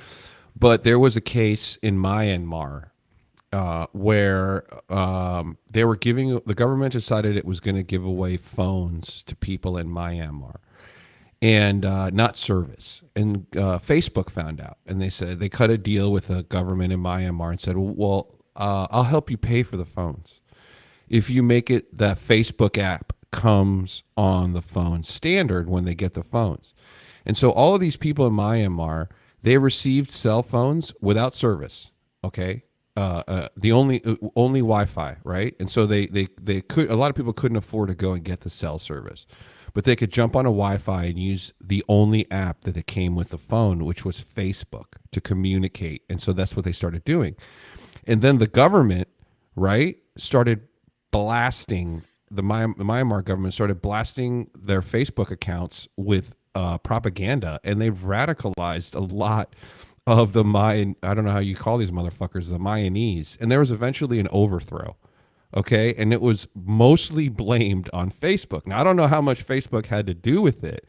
but there was a case in Myanmar where the government decided it was going to give away phones to people in Myanmar and not service. And Facebook found out, and they said they cut a deal with the government in Myanmar and said, well, I'll help you pay for the phones if you make it that Facebook app comes on the phone standard when they get the phones. And so all of these people in Myanmar, they received cell phones without service. Okay. The only Wi-Fi, right? And so they could, a lot of people couldn't afford to go and get the cell service, but they could jump on a Wi-Fi and use the only app that it came with the phone, which was Facebook, to communicate. And so that's what they started doing. And then the government, right, started blasting, the Myanmar government started blasting their Facebook accounts with propaganda, and they've radicalized a lot of the Mayan, I don't know how you call these motherfuckers, the Mayanese. And there was eventually an overthrow. Okay. And it was mostly blamed on Facebook. Now, I don't know how much Facebook had to do with it,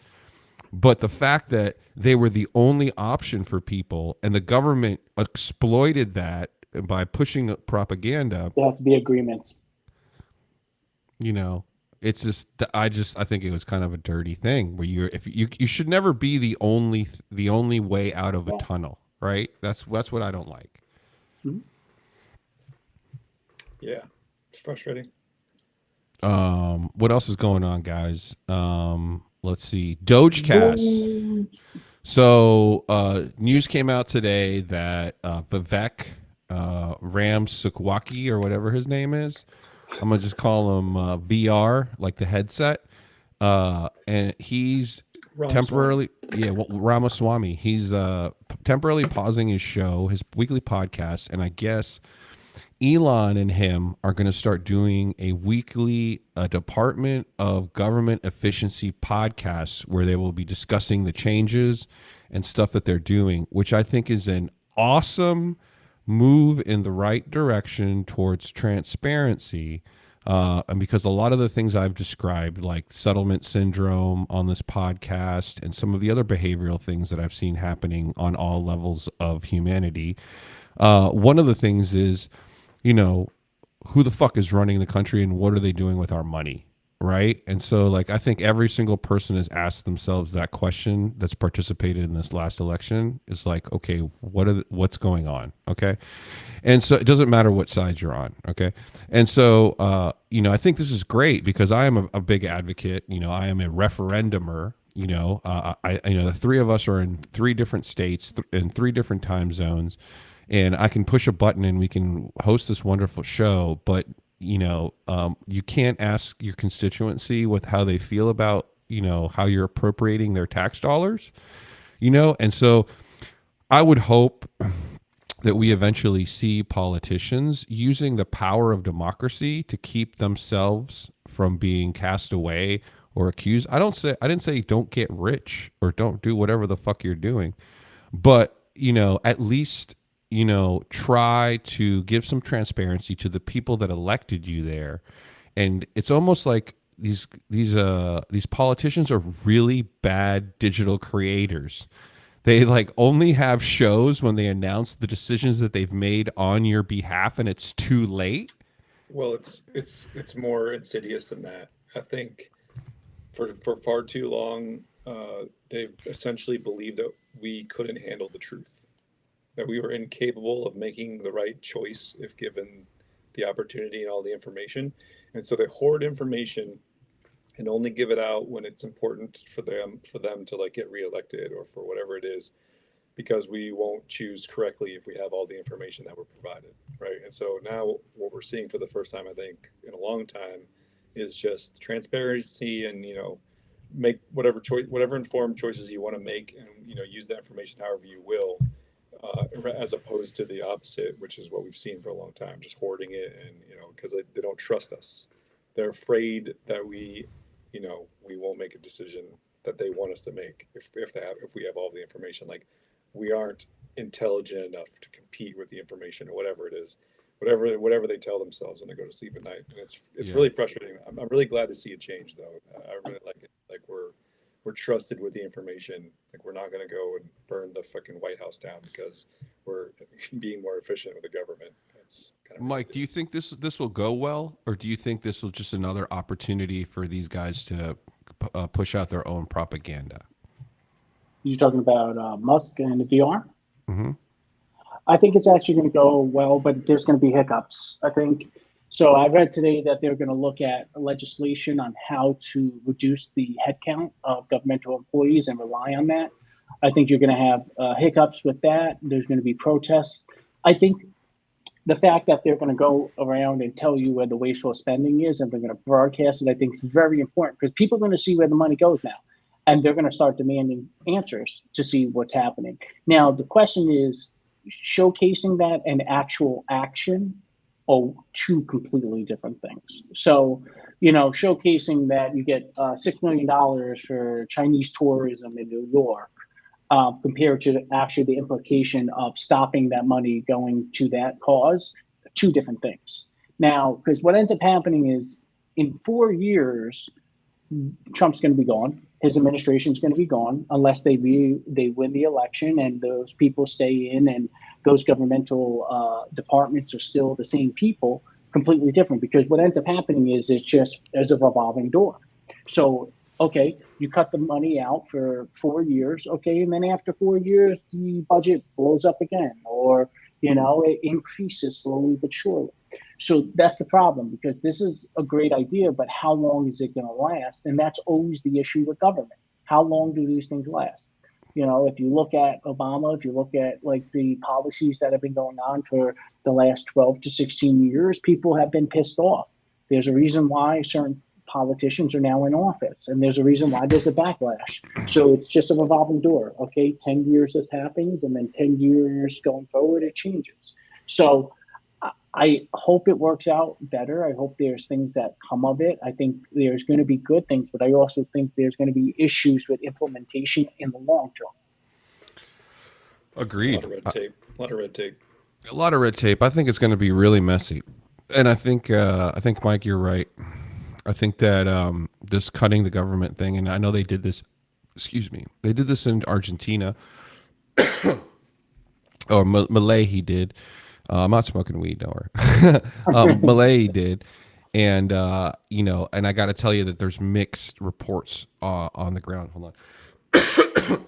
but the fact that they were the only option for people and the government exploited that by pushing propaganda. There has to be agreements. It's just, I think it was kind of a dirty thing where you should never be the only way out of a tunnel, right? That's what I don't like. Mm-hmm. Yeah, it's frustrating. What else is going on, guys? Let's see. Dogecast. So, news came out today that Vivek Ramaswamy or whatever his name is, I'm gonna just call him VR, like the headset, and he's temporarily, Ramaswamy. He's temporarily pausing his show, his weekly podcast, and I guess Elon and him are going to start doing a weekly Department of Government Efficiency podcast where they will be discussing the changes and stuff that they're doing, which I think is an awesome move in the right direction towards transparency. And because a lot of the things I've described, like settlement syndrome on this podcast and some of the other behavioral things that I've seen happening on all levels of humanity, one of the things is, you know, who the fuck is running the country and what are they doing with our money? Right. And so, like, I think every single person has asked themselves that question that's participated in this last election is like, okay, what's going on? Okay. And so it doesn't matter what side you're on. Okay. And so, you know, I think this is great because I am a big advocate. You know, I am a referendumer. You know, you know, the three of us are in 3 different states in 3 different time zones, and I can push a button and we can host this wonderful show. But you know, you can't ask your constituency with how they feel about, you know, how you're appropriating their tax dollars, you know? And so I would hope that we eventually see politicians using the power of democracy to keep themselves from being cast away or accused. I didn't say don't get rich or don't do whatever the fuck you're doing, but, you know, at least, you know, try to give some transparency to the people that elected you there. And it's almost like these politicians are really bad digital creators. They like only have shows when they announce the decisions that they've made on your behalf and it's too late. Well, it's more insidious than that. I think for far too long, they've essentially believed that we couldn't handle the truth, that we were incapable of making the right choice if given the opportunity and all the information. And so they hoard information and only give it out when it's important for them to like get reelected or for whatever it is, because we won't choose correctly if we have all the information that we're provided, right? And so now what we're seeing for the first time, I think, in a long time is just transparency and, you know, make whatever informed choices you want to make and, you know, use that information however you will. As opposed to the opposite, which is what we've seen for a long time, just hoarding it, and you know, because they don't trust us. They're afraid that we won't make a decision that they want us to make if we have all the information. Like we aren't intelligent enough to compete with the information or whatever it is, whatever they tell themselves when they go to sleep at night, and it's really frustrating. I'm really glad to see a change though. I really like it. Like we're trusted with the information. Like we're not going to go and burn the fucking White House down because we're being more efficient with the government. It's kind of Mike, do you think this will go well, or do you think this will just another opportunity for these guys to push out their own propaganda? You're talking about Musk and the VR? Mm-hmm. I think it's actually going to go well, but there's going to be hiccups, I think. So I read today that they're going to look at legislation on how to reduce the headcount of governmental employees and rely on that. I think you're going to have hiccups with that. There's going to be protests. I think the fact that they're going to go around and tell you where the wasteful spending is and they're going to broadcast it, I think is very important because people are going to see where the money goes now. And they're going to start demanding answers to see what's happening. Now, the question is showcasing that and actual action are 2 completely different things. So, you know, showcasing that you get $6 million for Chinese tourism in New York compared to actually the implication of stopping that money going to that cause, 2 different things. Now, because what ends up happening is in 4 years, Trump's going to be gone. His administration is going to be gone unless they win the election and those people stay in and those governmental departments are still the same people, completely different. Because what ends up happening is it's just as a revolving door. So, okay, you cut the money out for 4 years, okay, and then after 4 years, the budget blows up again, or, you know, it increases slowly but surely. So that's the problem, because this is a great idea, but how long is it going to last? And that's always the issue with government. How long do these things last? You know, if you look at Obama, if you look at like the policies that have been going on for the last 12 to 16 years, people have been pissed off. There's a reason why certain politicians are now in office, and there's a reason why there's a backlash. So it's just a revolving door. Okay, 10 years this happens, and then 10 years going forward, it changes. So I hope it works out better. I hope there's things that come of it. I think there's going to be good things, but I also think there's going to be issues with implementation in the long term. A Agreed. lot of red tape. A lot of red tape. A lot of red tape. I think it's going to be really messy, and I think Mike, you're right. I think that this cutting the government thing, and I know they did this. Excuse me, they did this in Argentina, or Malay. He did. I'm not smoking weed, don't worry. Malay did, and and I got to tell you that there's mixed reports on the ground. Hold on.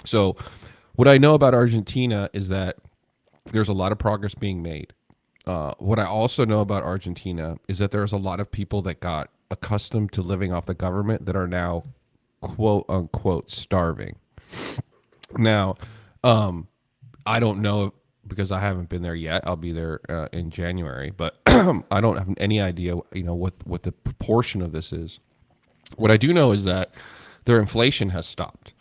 So, what I know about Argentina is that there's a lot of progress being made. What I also know about Argentina is that there's a lot of people that got accustomed to living off the government that are now, quote unquote, starving. Now, I don't know because I haven't been there yet. I'll be there in January, but I don't have any idea, what the proportion of this is. What I do know is that their inflation has stopped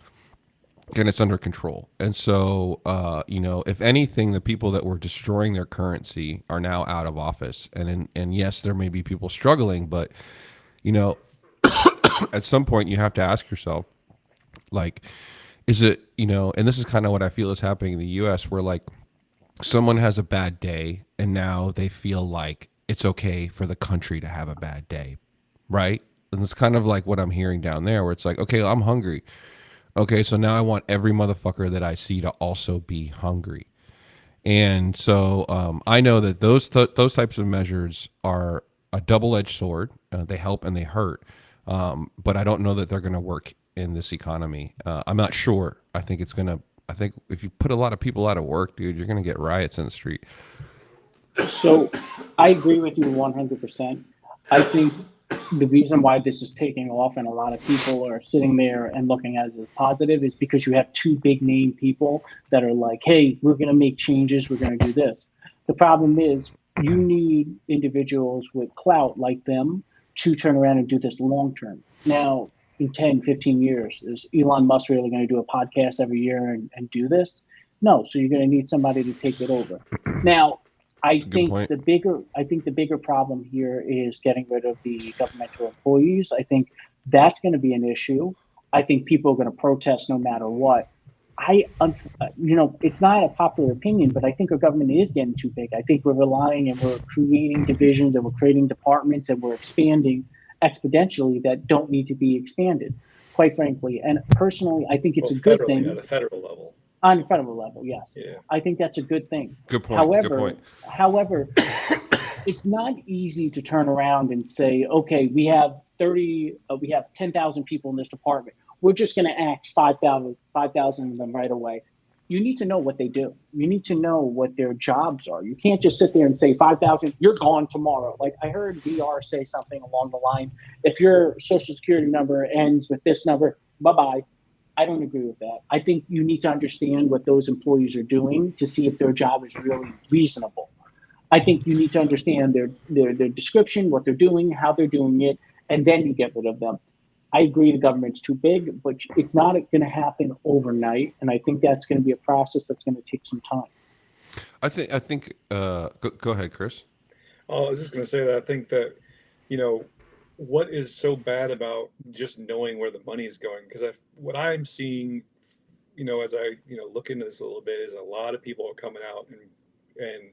and it's under control. And so, if anything, the people that were destroying their currency are now out of office. And yes, there may be people struggling, but at some point you have to ask yourself, like, is it, and this is kind of what I feel is happening in the US, where like someone has a bad day and now they feel like it's okay for the country to have a bad day, right? And it's kind of like what I'm hearing down there, where it's like, okay, I'm hungry. Okay, so now I want every motherfucker that I see to also be hungry. And so I know that those types of measures are a double-edged sword. They help and they hurt. But I don't know that they're going to work in this economy. I'm not sure. I think if you put a lot of people out of work, dude, you're going to get riots in the street. So I agree with you 100%. I think the reason why this is taking off and a lot of people are sitting there and looking at it as positive is because you have two big name people that are like, hey, we're going to make changes. We're going to do this. The problem is you need individuals with clout like them to turn around and do this long term. Now, in 10, 15 years, is Elon Musk really going to do a podcast every year and do this? No. So you're going to need somebody to take it over. Now, I think the bigger problem here is getting rid of the governmental employees. I think that's going to be an issue. I think people are going to protest no matter what. It's not a popular opinion, but I think our government is getting too big. I think we're relying and we're creating divisions and we're creating departments and we're expanding exponentially that don't need to be expanded, quite frankly. And personally, I think it's a good thing. At a federal level. On a federal level, yes. Yeah. I think that's a good thing. Good point. However, it's not easy to turn around and say, okay, we have 10,000 people in this department. We're just going to axe 5,000 of them right away. You need to know what they do. You need to know what their jobs are. You can't just sit there and say 5,000, you're gone tomorrow. Like I heard VR say something along the line, if your social security number ends with this number, bye-bye. I don't agree with that. I think you need to understand what those employees are doing to see if their job is really reasonable. I think you need to understand their description, what they're doing, how they're doing it, and then you get rid of them. I agree the government's too big, but it's not going to happen overnight, and I think that's going to be a process that's going to take some time. I think. Go ahead, Chris. Oh, I was just going to say that I think that, what is so bad about just knowing where the money is going? Because what I'm seeing, as I look into this a little bit, is a lot of people are coming out and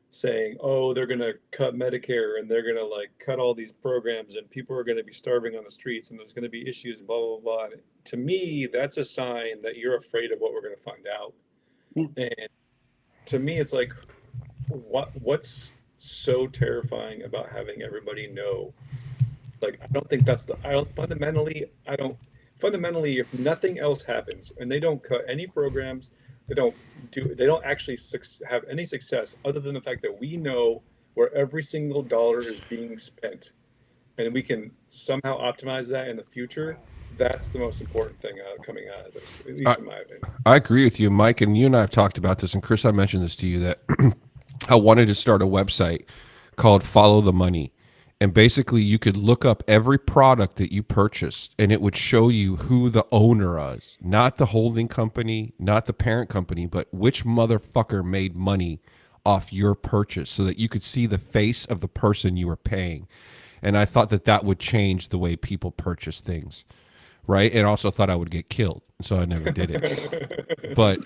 saying, oh, they're going to cut Medicare and they're going to like cut all these programs and people are going to be starving on the streets and there's going to be issues, blah, blah, blah. And to me, that's a sign that you're afraid of what we're going to find out. Yeah. And to me, it's like, what's so terrifying about having everybody know? Like, I don't think that's fundamentally, if nothing else happens and they don't cut any programs, they don't actually have any success other than the fact that we know where every single dollar is being spent and we can somehow optimize that in the future. That's the most important thing coming out of this, at least in my opinion. I agree with you, Mike, and you and I have talked about this, and Chris, I mentioned this to you, that I wanted to start a website called Follow the Money. And basically, you could look up every product that you purchased, and it would show you who the owner is. Not the holding company, not the parent company, but which motherfucker made money off your purchase so that you could see the face of the person you were paying. And I thought that that would change the way people purchase things, right? And also thought I would get killed, so I never did it. But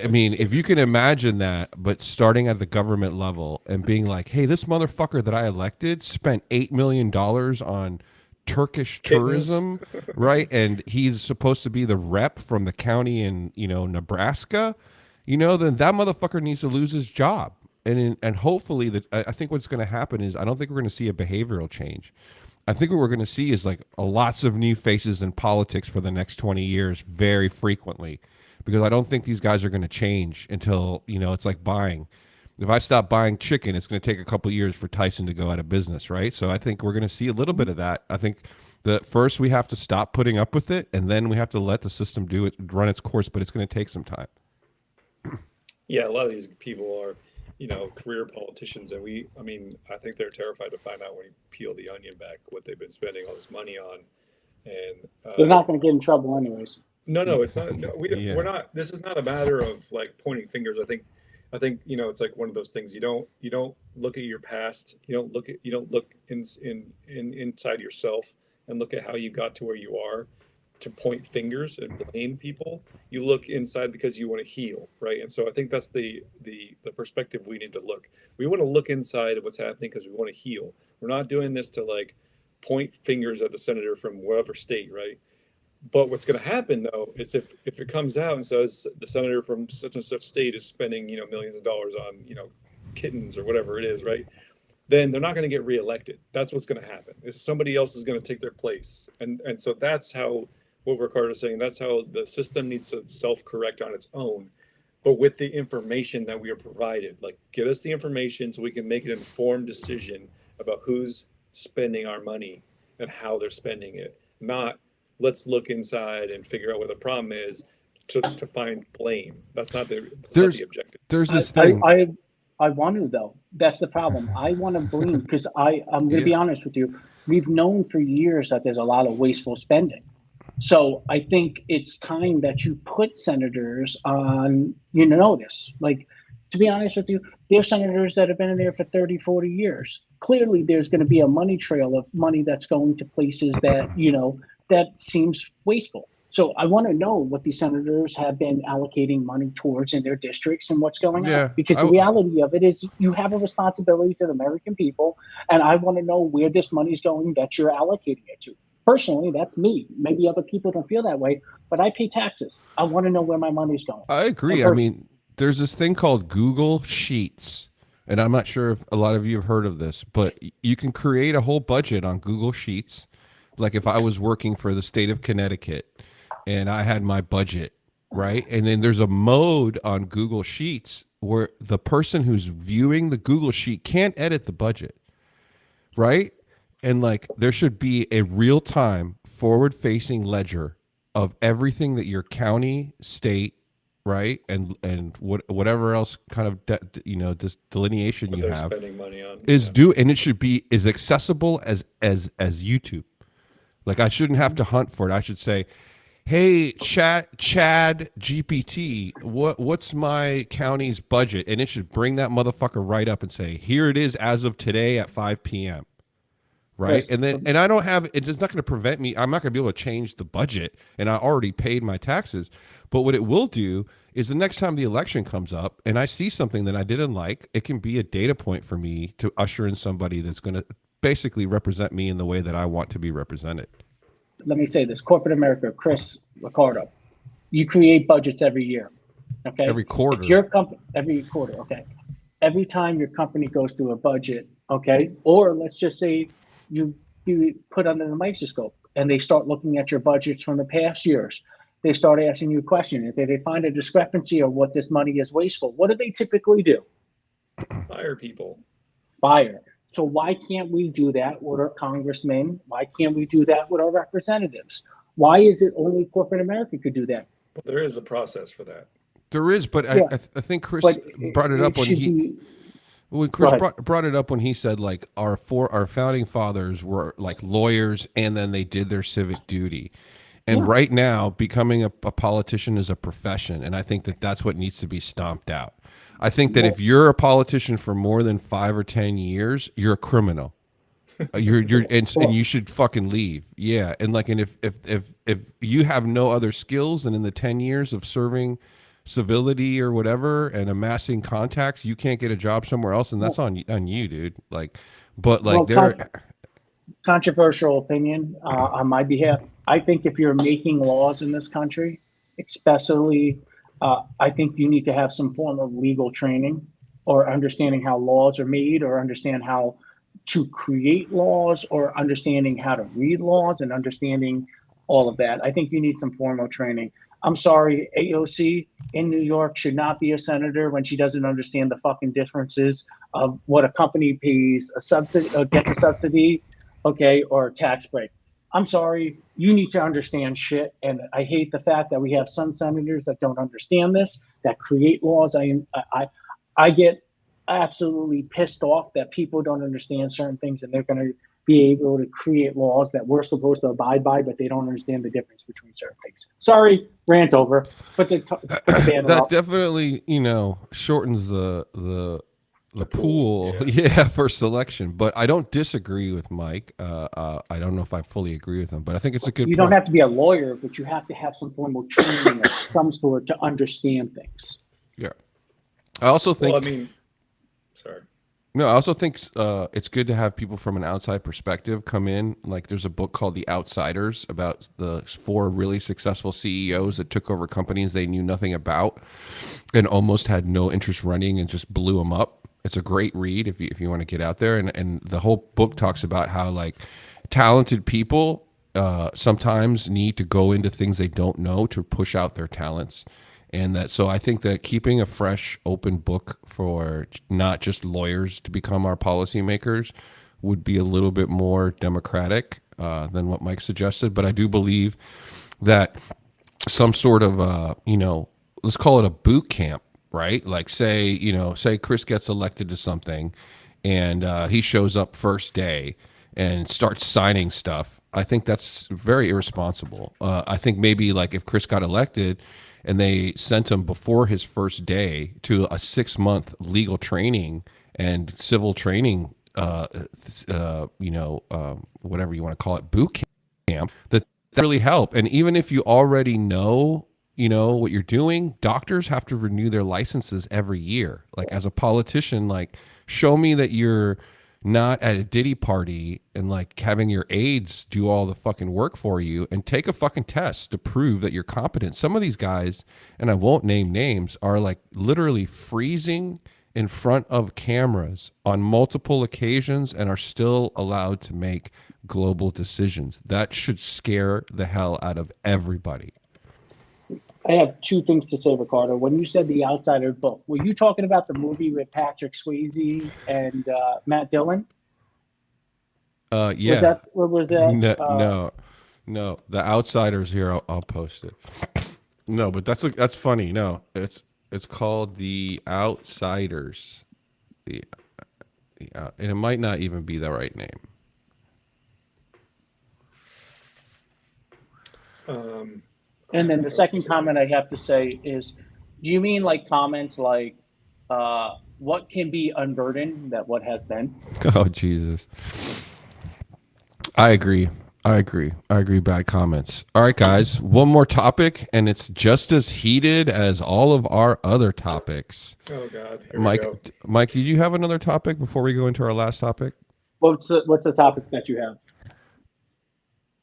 I mean, if you can imagine that, but starting at the government level and being like, hey, this motherfucker that I elected spent $8 million on Turkish tourism, right? And he's supposed to be the rep from the county in, Nebraska, then that motherfucker needs to lose his job. And hopefully I think what's going to happen is I don't think we're going to see a behavioral change. I think what we're going to see is like lots of new faces in politics for the next 20 years very frequently, because I don't think these guys are going to change until, it's like buying. If I stop buying chicken, it's going to take a couple of years for Tyson to go out of business, right? So I think we're going to see a little bit of that. I think that first we have to stop putting up with it, and then we have to let the system run its course, but it's going to take some time. Yeah, a lot of these people are, career politicians, and I think they're terrified to find out when you peel the onion back what they've been spending all this money on, and They're not going to get in trouble anyways. No, it's not. No, Yeah. we're not. This is not a matter of like pointing fingers. I think it's like one of those things. You don't look at your past. You don't look inside yourself and look at how you got to where you are to point fingers and blame people. You look inside because you want to heal, right? And so I think that's the perspective we need to look. We want to look inside of what's happening because we want to heal. We're not doing this to like point fingers at the senator from whatever state, right? But what's going to happen though is if it comes out and says the senator from such and such state is spending millions of dollars on kittens or whatever it is, right? Then they're not going to get reelected. That's what's going to happen. Is somebody else is going to take their place, and so that's how what Ricardo's saying. That's how the system needs to self-correct on its own, but with the information that we are provided. Like, give us the information so we can make an informed decision about who's spending our money and how they're spending it. Not let's look inside and figure out what the problem is to find blame. That's not the objective. There's this thing. I want to, though. That's the problem. I want to blame because I'm going to be honest with you. We've known for years that there's a lot of wasteful spending. So I think it's time that you put senators on notice. Like, to be honest with you, there's senators that have been in there for 30, 40 years. Clearly, there's going to be a money trail of money that's going to places that, that seems wasteful. So I want to know what these senators have been allocating money towards in their districts and what's going on. Because the reality of it is you have a responsibility to the American people, and I want to know where this money is going that you're allocating it to. Personally, that's me. Maybe other people don't feel that way, but I pay taxes. I want to know where my money's going. I agree. I mean, there's this thing called Google Sheets, and I'm not sure if a lot of you have heard of this, but you can create a whole budget on Google Sheets. Like if I was working for the state of Connecticut and I had my budget, right? And then there's a mode on Google Sheets where the person who's viewing the Google Sheet can't edit the budget, right? And like there should be a real-time forward-facing ledger of everything that your county, state, right, and whatever else kind of this delineation What you they're have spending money on is due, and it should be as accessible as YouTube. Like I shouldn't have to hunt for it. I should say, "Hey, Chad GPT, what's my county's budget?" And it should bring that motherfucker right up and say, "Here it is as of today at 5 p.m." Right. Yes. And I don't have it's not going to prevent me. I'm not going to be able to change the budget, and I already paid my taxes. But what it will do is the next time the election comes up and I see something that I didn't like, it can be a data point for me to usher in somebody that's going to basically represent me in the way that I want to be represented. Let me say this, corporate America, Chris Ricardo, you create budgets every year. Okay. Every quarter. If your company, every quarter. Okay. Every time your company goes through a budget. Okay. Or let's just say you put under the microscope and they start looking at your budgets from the past years. They start asking you a question. If they find a discrepancy of what this money is wasteful, what do they typically do? Fire people. Fire. So why can't we do that with our congressmen? Why can't we do that with our representatives? Why is it only corporate America could do that? Well, there is a process for that. There is, but Yeah. I think Chris But brought it up when should he be- when Chris Go ahead. brought it up when he said like our founding fathers were like lawyers and then they did their civic duty. And right now, becoming a politician is a profession, and I think that that's what needs to be stomped out. I think that if you're a politician for more than 5 or 10 years, you're a criminal. And you should fucking leave. Yeah, and like, and if you have no other skills, and in the 10 years of serving civility or whatever and amassing contacts, you can't get a job somewhere else, and that's on you, dude. Like, but like Well, controversial opinion on my behalf. I think if you're making laws in this country, especially, I think you need to have some form of legal training or understanding how laws are made, or understand how to create laws, or understanding how to read laws and understanding all of that. I think you need some formal training. I'm sorry, AOC in New York should not be a senator when she doesn't understand the fucking differences of what a company pays a subsidy, gets a subsidy, okay, or a tax break. I'm sorry, you need to understand shit. And I hate the fact that we have some senators that don't understand this, that create laws. I get absolutely pissed off that people don't understand certain things, and they're going to be able to create laws that we're supposed to abide by, but they don't understand the difference between certain things. Sorry, rant over. Put the banner that up. definitely, shortens the pool, yeah, for selection. But I don't disagree with Mike. I don't know if I fully agree with him, but I think it's a good You point. don't have to be a lawyer, but you have to have some form of training of some sort to understand things. Yeah. I also think Well, I mean, sorry. No, I also think it's good to have people from an outside perspective come in. Like, there's a book called The Outsiders about the 4 really successful CEOs that took over companies they knew nothing about and almost had no interest running and just blew them up. It's a great read if you want to get out there. And the whole book talks about how, like, talented people sometimes need to go into things they don't know to push out their talents. And that, so I think that keeping a fresh, open book for not just lawyers to become our policymakers would be a little bit more democratic than what Mike suggested. But I do believe that some sort of, let's call it a boot camp, right? Like, say Chris gets elected to something, and he shows up first day and starts signing stuff. I think that's very irresponsible. I think maybe, like, if Chris got elected and they sent him before his first day to a 6-month legal training and civil training, whatever you want to call it, boot camp, that really help. And even if you already know, what you're doing, doctors have to renew their licenses every year. Like, as a politician, like, show me that you're not at a Diddy party and, like, having your aides do all the fucking work for you, and take a fucking test to prove that you're competent. Some of these guys, and I won't name names, are, like, literally freezing in front of cameras on multiple occasions and are still allowed to make global decisions. That should scare the hell out of everybody. I have 2 things to say, Ricardo. When you said The Outsider book, were you talking about the movie with Patrick Swayze and Matt Dillon? Yeah. Was that? No. The Outsiders here. I'll post it. No, but that's funny. No, it's called The Outsiders. And it might not even be the right name. And then the second comment I have to say is, do you mean like comments like, what can be unburdened that what has been? Oh, Jesus. I agree. Bad comments. All right, guys. One more topic, and it's just as heated as all of our other topics. Oh God, here Mike, we go. Mike, did you have another topic before we go into our last topic? What's the topic that you have?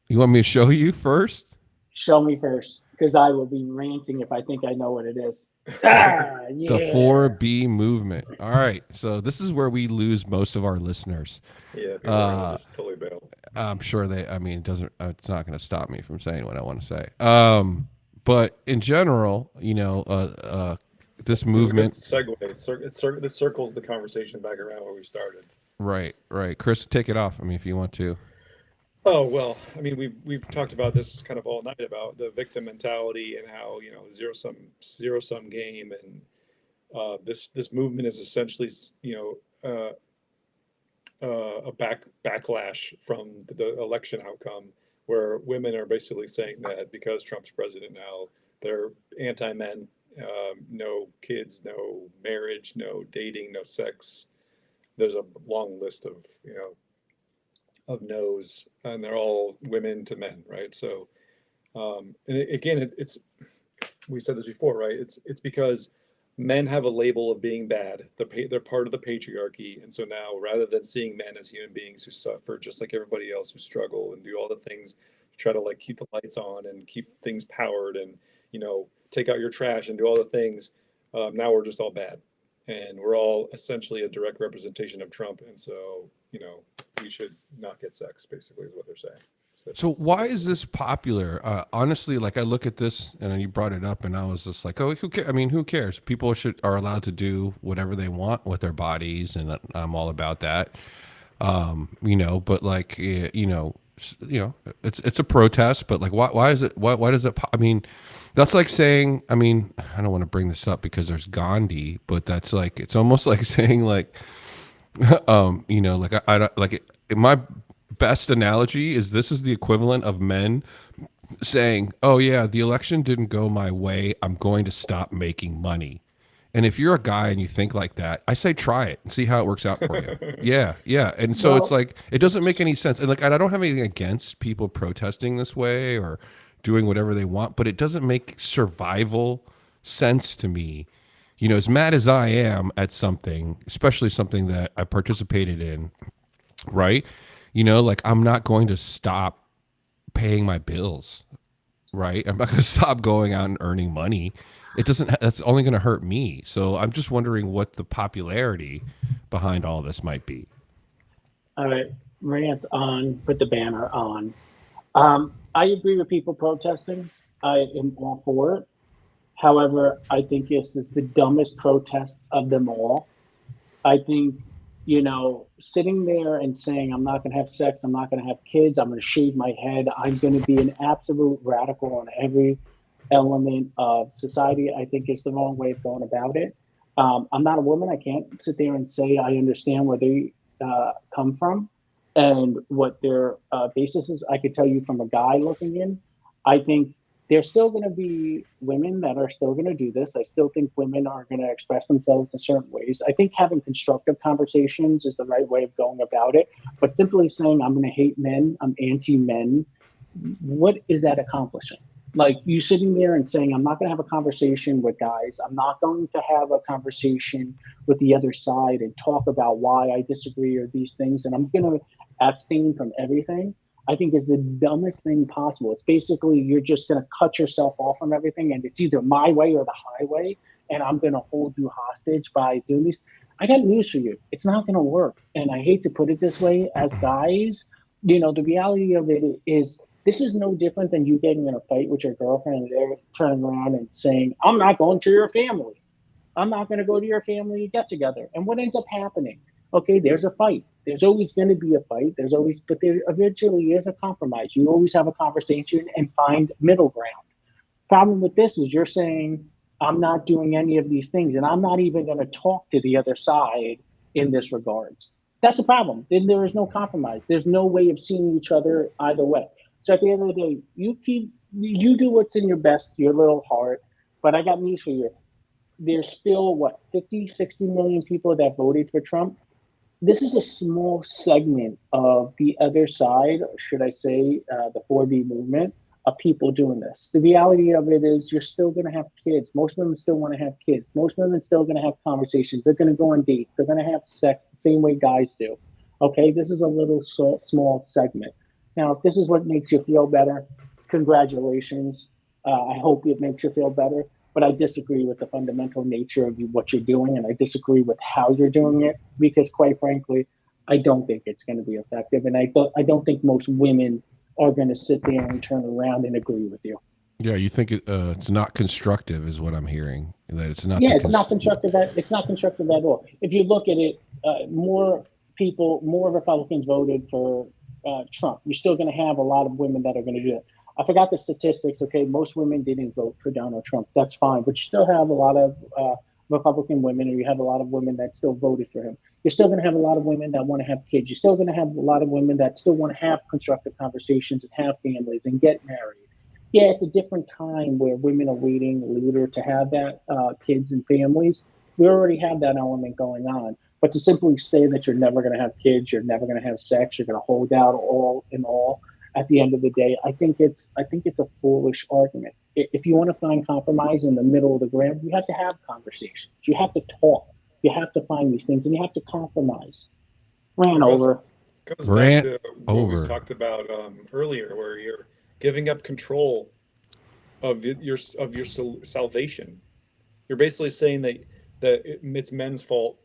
You want me to show you first? Show me first, because I will be ranting if I think I know what it is. Yeah. The 4B movement. All right. So this is where we lose most of our listeners. Yeah, people are gonna just totally bail. I'm sure it's not going to stop me from saying what I want to say. But in general, this movement. Segue. This circles the conversation back around where we started. Right. Chris, take it off. I mean, if you want to. Oh well, I mean we've talked about this kind of all night about the victim mentality and how zero sum game, and this movement is essentially a backlash from the election outcome, where women are basically saying that because Trump's president now, they're anti-men no kids, no marriage, no dating, no sex. There's a long list of, of no's, and they're all women to men, right? So, and again, it's we said this before, right? It's because men have a label of being bad. They're part of the patriarchy, and so now rather than seeing men as human beings who suffer just like everybody else, who struggle and do all the things to try to like keep the lights on and keep things powered and take out your trash and do all the things, now we're just all bad, and we're all essentially a direct representation of Trump, and so we should not get sex. Basically, is what they're saying. So why is this popular? Honestly, like I look at this, and you brought it up, and I was just like, "Oh, who cares? I mean, who cares? People are allowed to do whatever they want with their bodies, and I'm all about that." But like, it's a protest, but like, why is it? Why does it? I mean, that's like saying, I mean, I don't want to bring this up because there's Gandhi, but that's like, it's almost like saying like, like I don't like it. My best analogy is this is the equivalent of men saying, "Oh yeah, the election didn't go my way. I'm going to stop making money." And if you're a guy and you think like that, I say try it and see how it works out for you. Yeah, yeah. And so it's like it doesn't make any sense. And like I don't have anything against people protesting this way or doing whatever they want, but it doesn't make survival sense to me. As mad as I am at something, especially something that I participated in, right? Like I'm not going to stop paying my bills, right? I'm not going to stop going out and earning money. That's only going to hurt me. So I'm just wondering what the popularity behind all this might be. All right, rant on, put the banner on. I agree with people protesting. I am all for it. However, I think it's the dumbest protest of them all. I think, sitting there and saying, I'm not going to have sex, I'm not going to have kids, I'm going to shave my head, I'm going to be an absolute radical on every element of society, I think is the wrong way of going about it. I'm not a woman. I can't sit there and say I understand where they come from and what their basis is. I could tell you from a guy looking in, I think there's still going to be women that are still going to do this. I still think women are going to express themselves in certain ways. I think having constructive conversations is the right way of going about it. But simply saying I'm going to hate men, I'm anti-men, what is that accomplishing? Like you sitting there and saying, I'm not going to have a conversation with guys. I'm not going to have a conversation with the other side and talk about why I disagree or these things. And I'm going to abstain from everything. I think is the dumbest thing possible. It's basically, you're just going to cut yourself off from everything. And it's either my way or the highway. And I'm going to hold you hostage by doing this. I got news for you. It's not going to work. And I hate to put it this way as guys, the reality of it is, this is no different than you getting in a fight with your girlfriend and they're turning around and saying, I'm not going to your family. I'm not going to go to your family get together. And what ends up happening? Okay, there's a fight. There's always going to be a fight. But there eventually is a compromise. You always have a conversation and find middle ground. Problem with this is you're saying, I'm not doing any of these things and I'm not even going to talk to the other side in this regards. That's a problem. Then there is no compromise. There's no way of seeing each other either way. So at the end of the day, you do what's in your little heart. But I got news for you. There's still, 50, 60 million people that voted for Trump. This is a small segment of the other side, or should I say, the 4B movement, of people doing this. The reality of it is you're still going to have kids. Most women still want to have kids. Most women still going to have conversations. They're going to go on dates. They're going to have sex the same way guys do. Okay, this is a little small segment. Now, if this is what makes you feel better, congratulations. I hope it makes you feel better. But I disagree with the fundamental nature of what you're doing, and I disagree with how you're doing it because, quite frankly, I don't think it's going to be effective. And I don't think most women are going to sit there and turn around and agree with you. Yeah, you think it's not constructive, is what I'm hearing. That it's not. Yeah, it's not constructive. It's not constructive at all. If you look at it, more Republicans voted for Trump. You're still going to have a lot of women that are going to do it. I forgot the statistics. Okay, most women didn't vote for Donald Trump. That's fine, but you still have a lot of Republican women, and you have a lot of women that still voted for him. You're still going to have a lot of women that want to have kids. You're still going to have a lot of women that still want to have constructive conversations and have families and get married. yeah, it's a different time where women are waiting later to have that kids and families. We already have that element going on. But to simply say that you're never going to have kids, you're never going to have sex, you're going to hold out all in all, at the end of the day, I think it's a foolish argument. If you want to find compromise in the middle of the ground, you have to have conversations. You have to talk. You have to find these things, and you have to compromise. Ran Russ, over. goes back Rant to what we over. talked about earlier, where you're giving up control of your salvation. You're basically saying that it's men's fault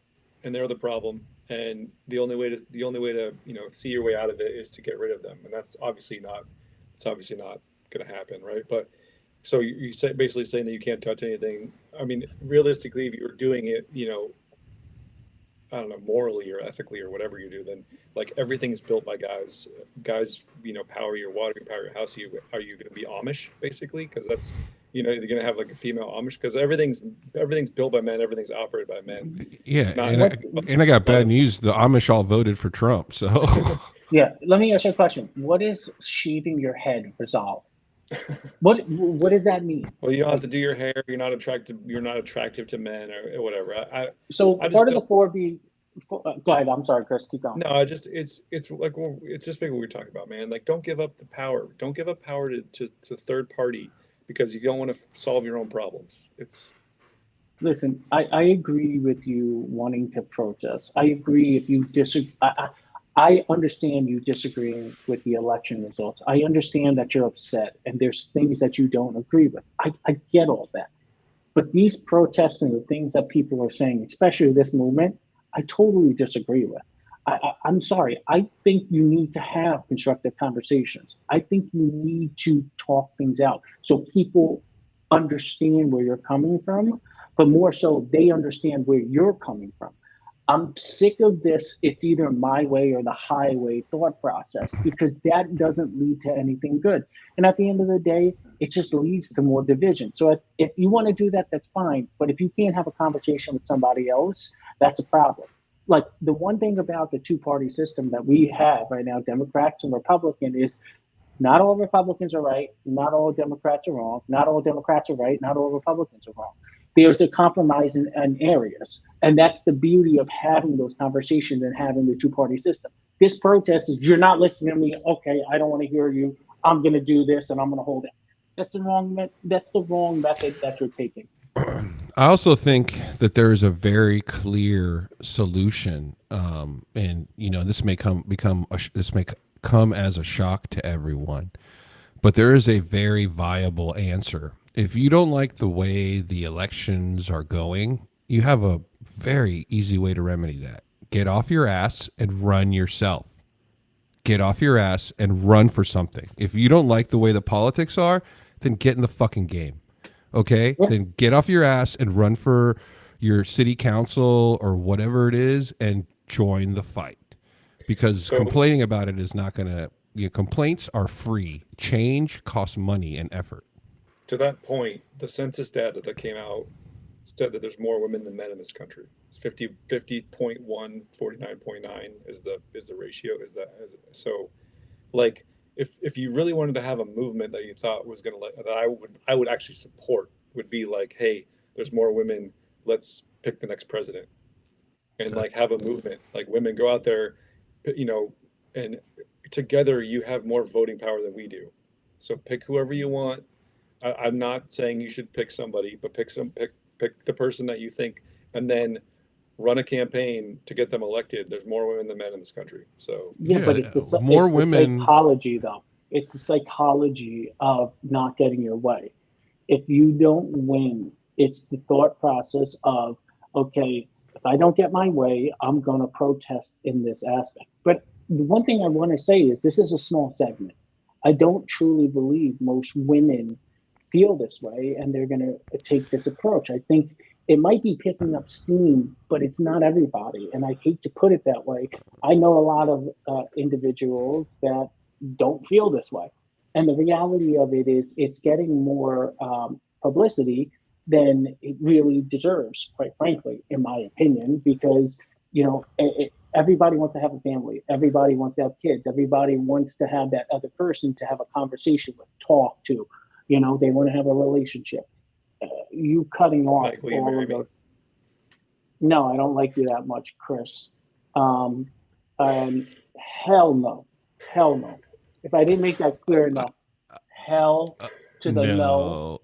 and they're the problem, and the only way to see your way out of it is to get rid of them, and that's obviously not going to happen, right? But so you say basically saying that you can't touch anything. I mean, realistically, if you're doing it, I don't know, morally or ethically or whatever you do, then like everything is built by guys. Guys, power your water, power your house. Are you going to be Amish basically? Because that's, you're going to have like a female Amish because everything's built by men. Everything's operated by men. Yeah, Not and I got bad news. The Amish all voted for Trump. So Yeah, let me ask you a question. What is shaving your head resolve? What does that mean? Well, you don't have to do your hair. You're not attractive. You're not attractive to men or whatever. So I just part of the don't. 4B. Go ahead. I'm sorry, Chris. Keep going. No, it's like, well, it's just like what we were talking about, man. Like, don't give up the power. Don't give up power to third party because you don't want to solve your own problems. It's Listen, I agree with you wanting to protest. I agree if you disagree. I understand you disagreeing with the election results. I understand that you're upset and there's things that you don't agree with. I get all that. But these protests and the things that people are saying, especially this movement, I totally disagree with. I'm sorry. I think you need to have constructive conversations. I think you need to talk things out so people understand where you're coming from, but more so they understand where you're coming from. I'm sick of this. It's either my way or the highway thought process because that doesn't lead to anything good. And at the end of the day, it just leads to more division. So if you want to do that, that's fine. But if you can't have a conversation with somebody else, that's a problem. Like the one thing about the two-party system that we have right now, Democrats and Republican, is not all Republicans are right, not all Democrats are wrong, not all Democrats are right, not all Republicans are wrong. There's a compromise in areas. And that's the beauty of having those conversations and having the two-party system. This protest is, you're not listening to me. Okay, I don't want to hear you. I'm going to do this and I'm going to hold it. That's the wrong method that you're taking. I also think that there is a very clear solution, and this may come as a shock to everyone, but there is a very viable answer. If you don't like the way the elections are going, you have a very easy way to remedy that. Get off your ass and run yourself. Get off your ass and run for something. If you don't like the way the politics are, then get in the fucking game. Okay? Yeah. Then get off your ass and run for your city council or whatever it is and join the fight. Because complaining about it is not going to, complaints are free. Change costs money and effort. To that point, the census data that came out said that there's more women than men in this country. It's 50.1, 49.9 is the ratio. So like if you really wanted to have a movement that you thought was going to that I would actually support would be like, hey, there's more women, let's pick the next president. And like have a movement, like women go out there, and together you have more voting power than we do. So pick whoever you want. I'm not saying you should pick somebody, but pick the person that you think, and then run a campaign to get them elected. There's more women than men in this country. So Yeah, but it's the psychology, though. It's the psychology of not getting your way. If you don't win, it's the thought process of, okay, if I don't get my way, I'm going to protest in this aspect. But the one thing I want to say is this is a small segment. I don't truly believe most women feel this way and they're going to take this approach. I think it might be picking up steam, but it's not everybody. And I hate to put it that way. I know a lot of individuals that don't feel this way. And the reality of it is it's getting more publicity than it really deserves, quite frankly, in my opinion, because, everybody wants to have a family. Everybody wants to have kids. Everybody wants to have that other person to have a conversation with, talk to, You know, they want to have a relationship. You cutting off Mike, will you all marry of me? those. No, I don't like you that much, Chris. Um, hell no, hell no. If I didn't make that clear enough, hell to the no.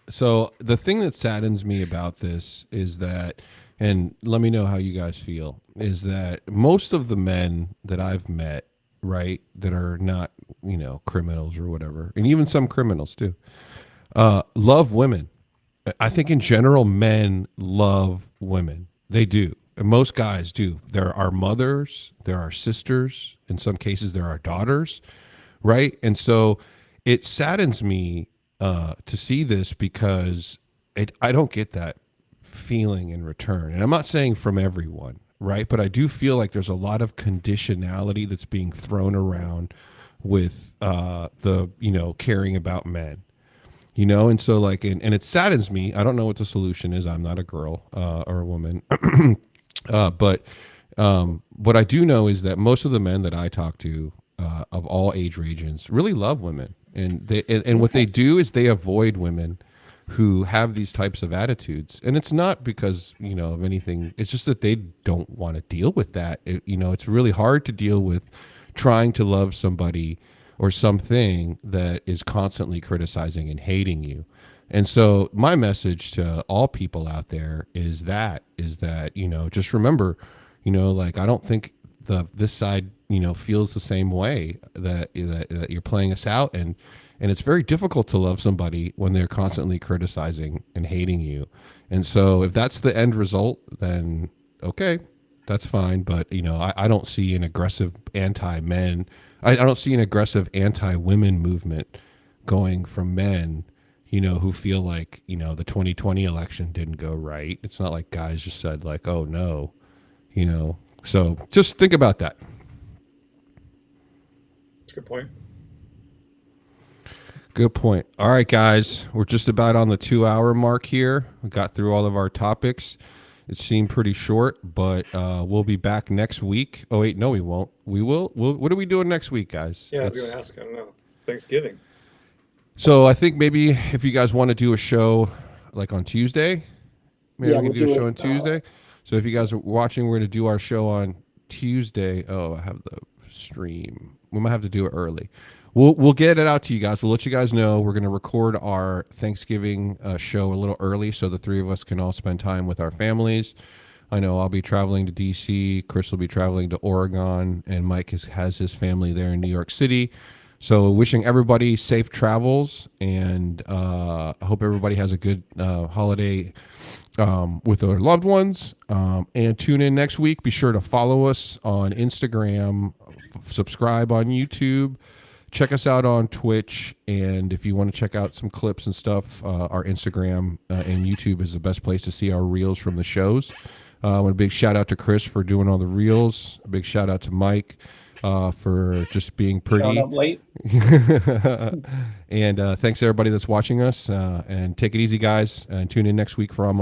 So the thing that saddens me about this is that, and let me know how you guys feel, is that most of the men that I've met, right, that are not, you know, criminals or whatever, and even some criminals too, love women. I think in general, men love women. They do. And most guys do. There are mothers, there are sisters, in some cases, there are daughters, right? And so it saddens me to see this because I don't get that feeling in return. And I'm not saying from everyone, right? But I do feel like there's a lot of conditionality that's being thrown around with the, you know, caring about men. You know, and so like, and it saddens me. I don't know what the solution is. I'm not a girl or a woman, but what I do know is that most of the men that I talk to of all age regions really love women, and and what they do is they avoid women who have these types of attitudes, and it's not because, you know, of anything. It's just that they don't want to deal with that. You know, it's really hard to deal with trying to love somebody or something that is constantly criticizing and hating you. And so my message to all people out there is that, you know, just remember, you know, like, I don't think this side, you know, feels the same way that you're playing us out. And it's very difficult to love somebody when they're constantly criticizing and hating you. And so if that's the end result, then okay, that's fine. But, you know, I don't see an aggressive anti-men. I don't see an aggressive anti-women movement going from men, you know, who feel like, you know, the 2020 election didn't go right. It's not like guys just said like, oh no, you know. So just think about that. That's a good point. Good point. All right, guys, we're just about on the 2-hour mark here. We got through all of our topics. It seemed pretty short, but we'll be back next week. Oh, wait, no, we won't. We will. What are we doing next week, guys? Yeah, I was going to ask. I don't know. It's Thanksgiving. So I think maybe if you guys want to do a show like on Tuesday, maybe Yeah, we can we'll do a do show it, on Tuesday. So if you guys are watching, we're going to do our show on Tuesday. Oh, I have the stream. We might have to do it early. We'll get it out to you guys. We'll let you guys know. We're going to record our Thanksgiving show a little early so the three of us can all spend time with our families. I know I'll be traveling to D.C., Chris will be traveling to Oregon, and Mike has his family there in New York City. So wishing everybody safe travels, and I hope everybody has a good holiday with their loved ones. And tune in next week. Be sure to follow us on Instagram, subscribe on YouTube. Check us out on Twitch, and if you want to check out some clips and stuff, our Instagram and YouTube is the best place to see our reels from the shows. I want a big shout out to Chris for doing all the reels. A big shout out to Mike for just being pretty. Showing up late. And thanks to everybody that's watching us. And take it easy, guys, and tune in next week for Almost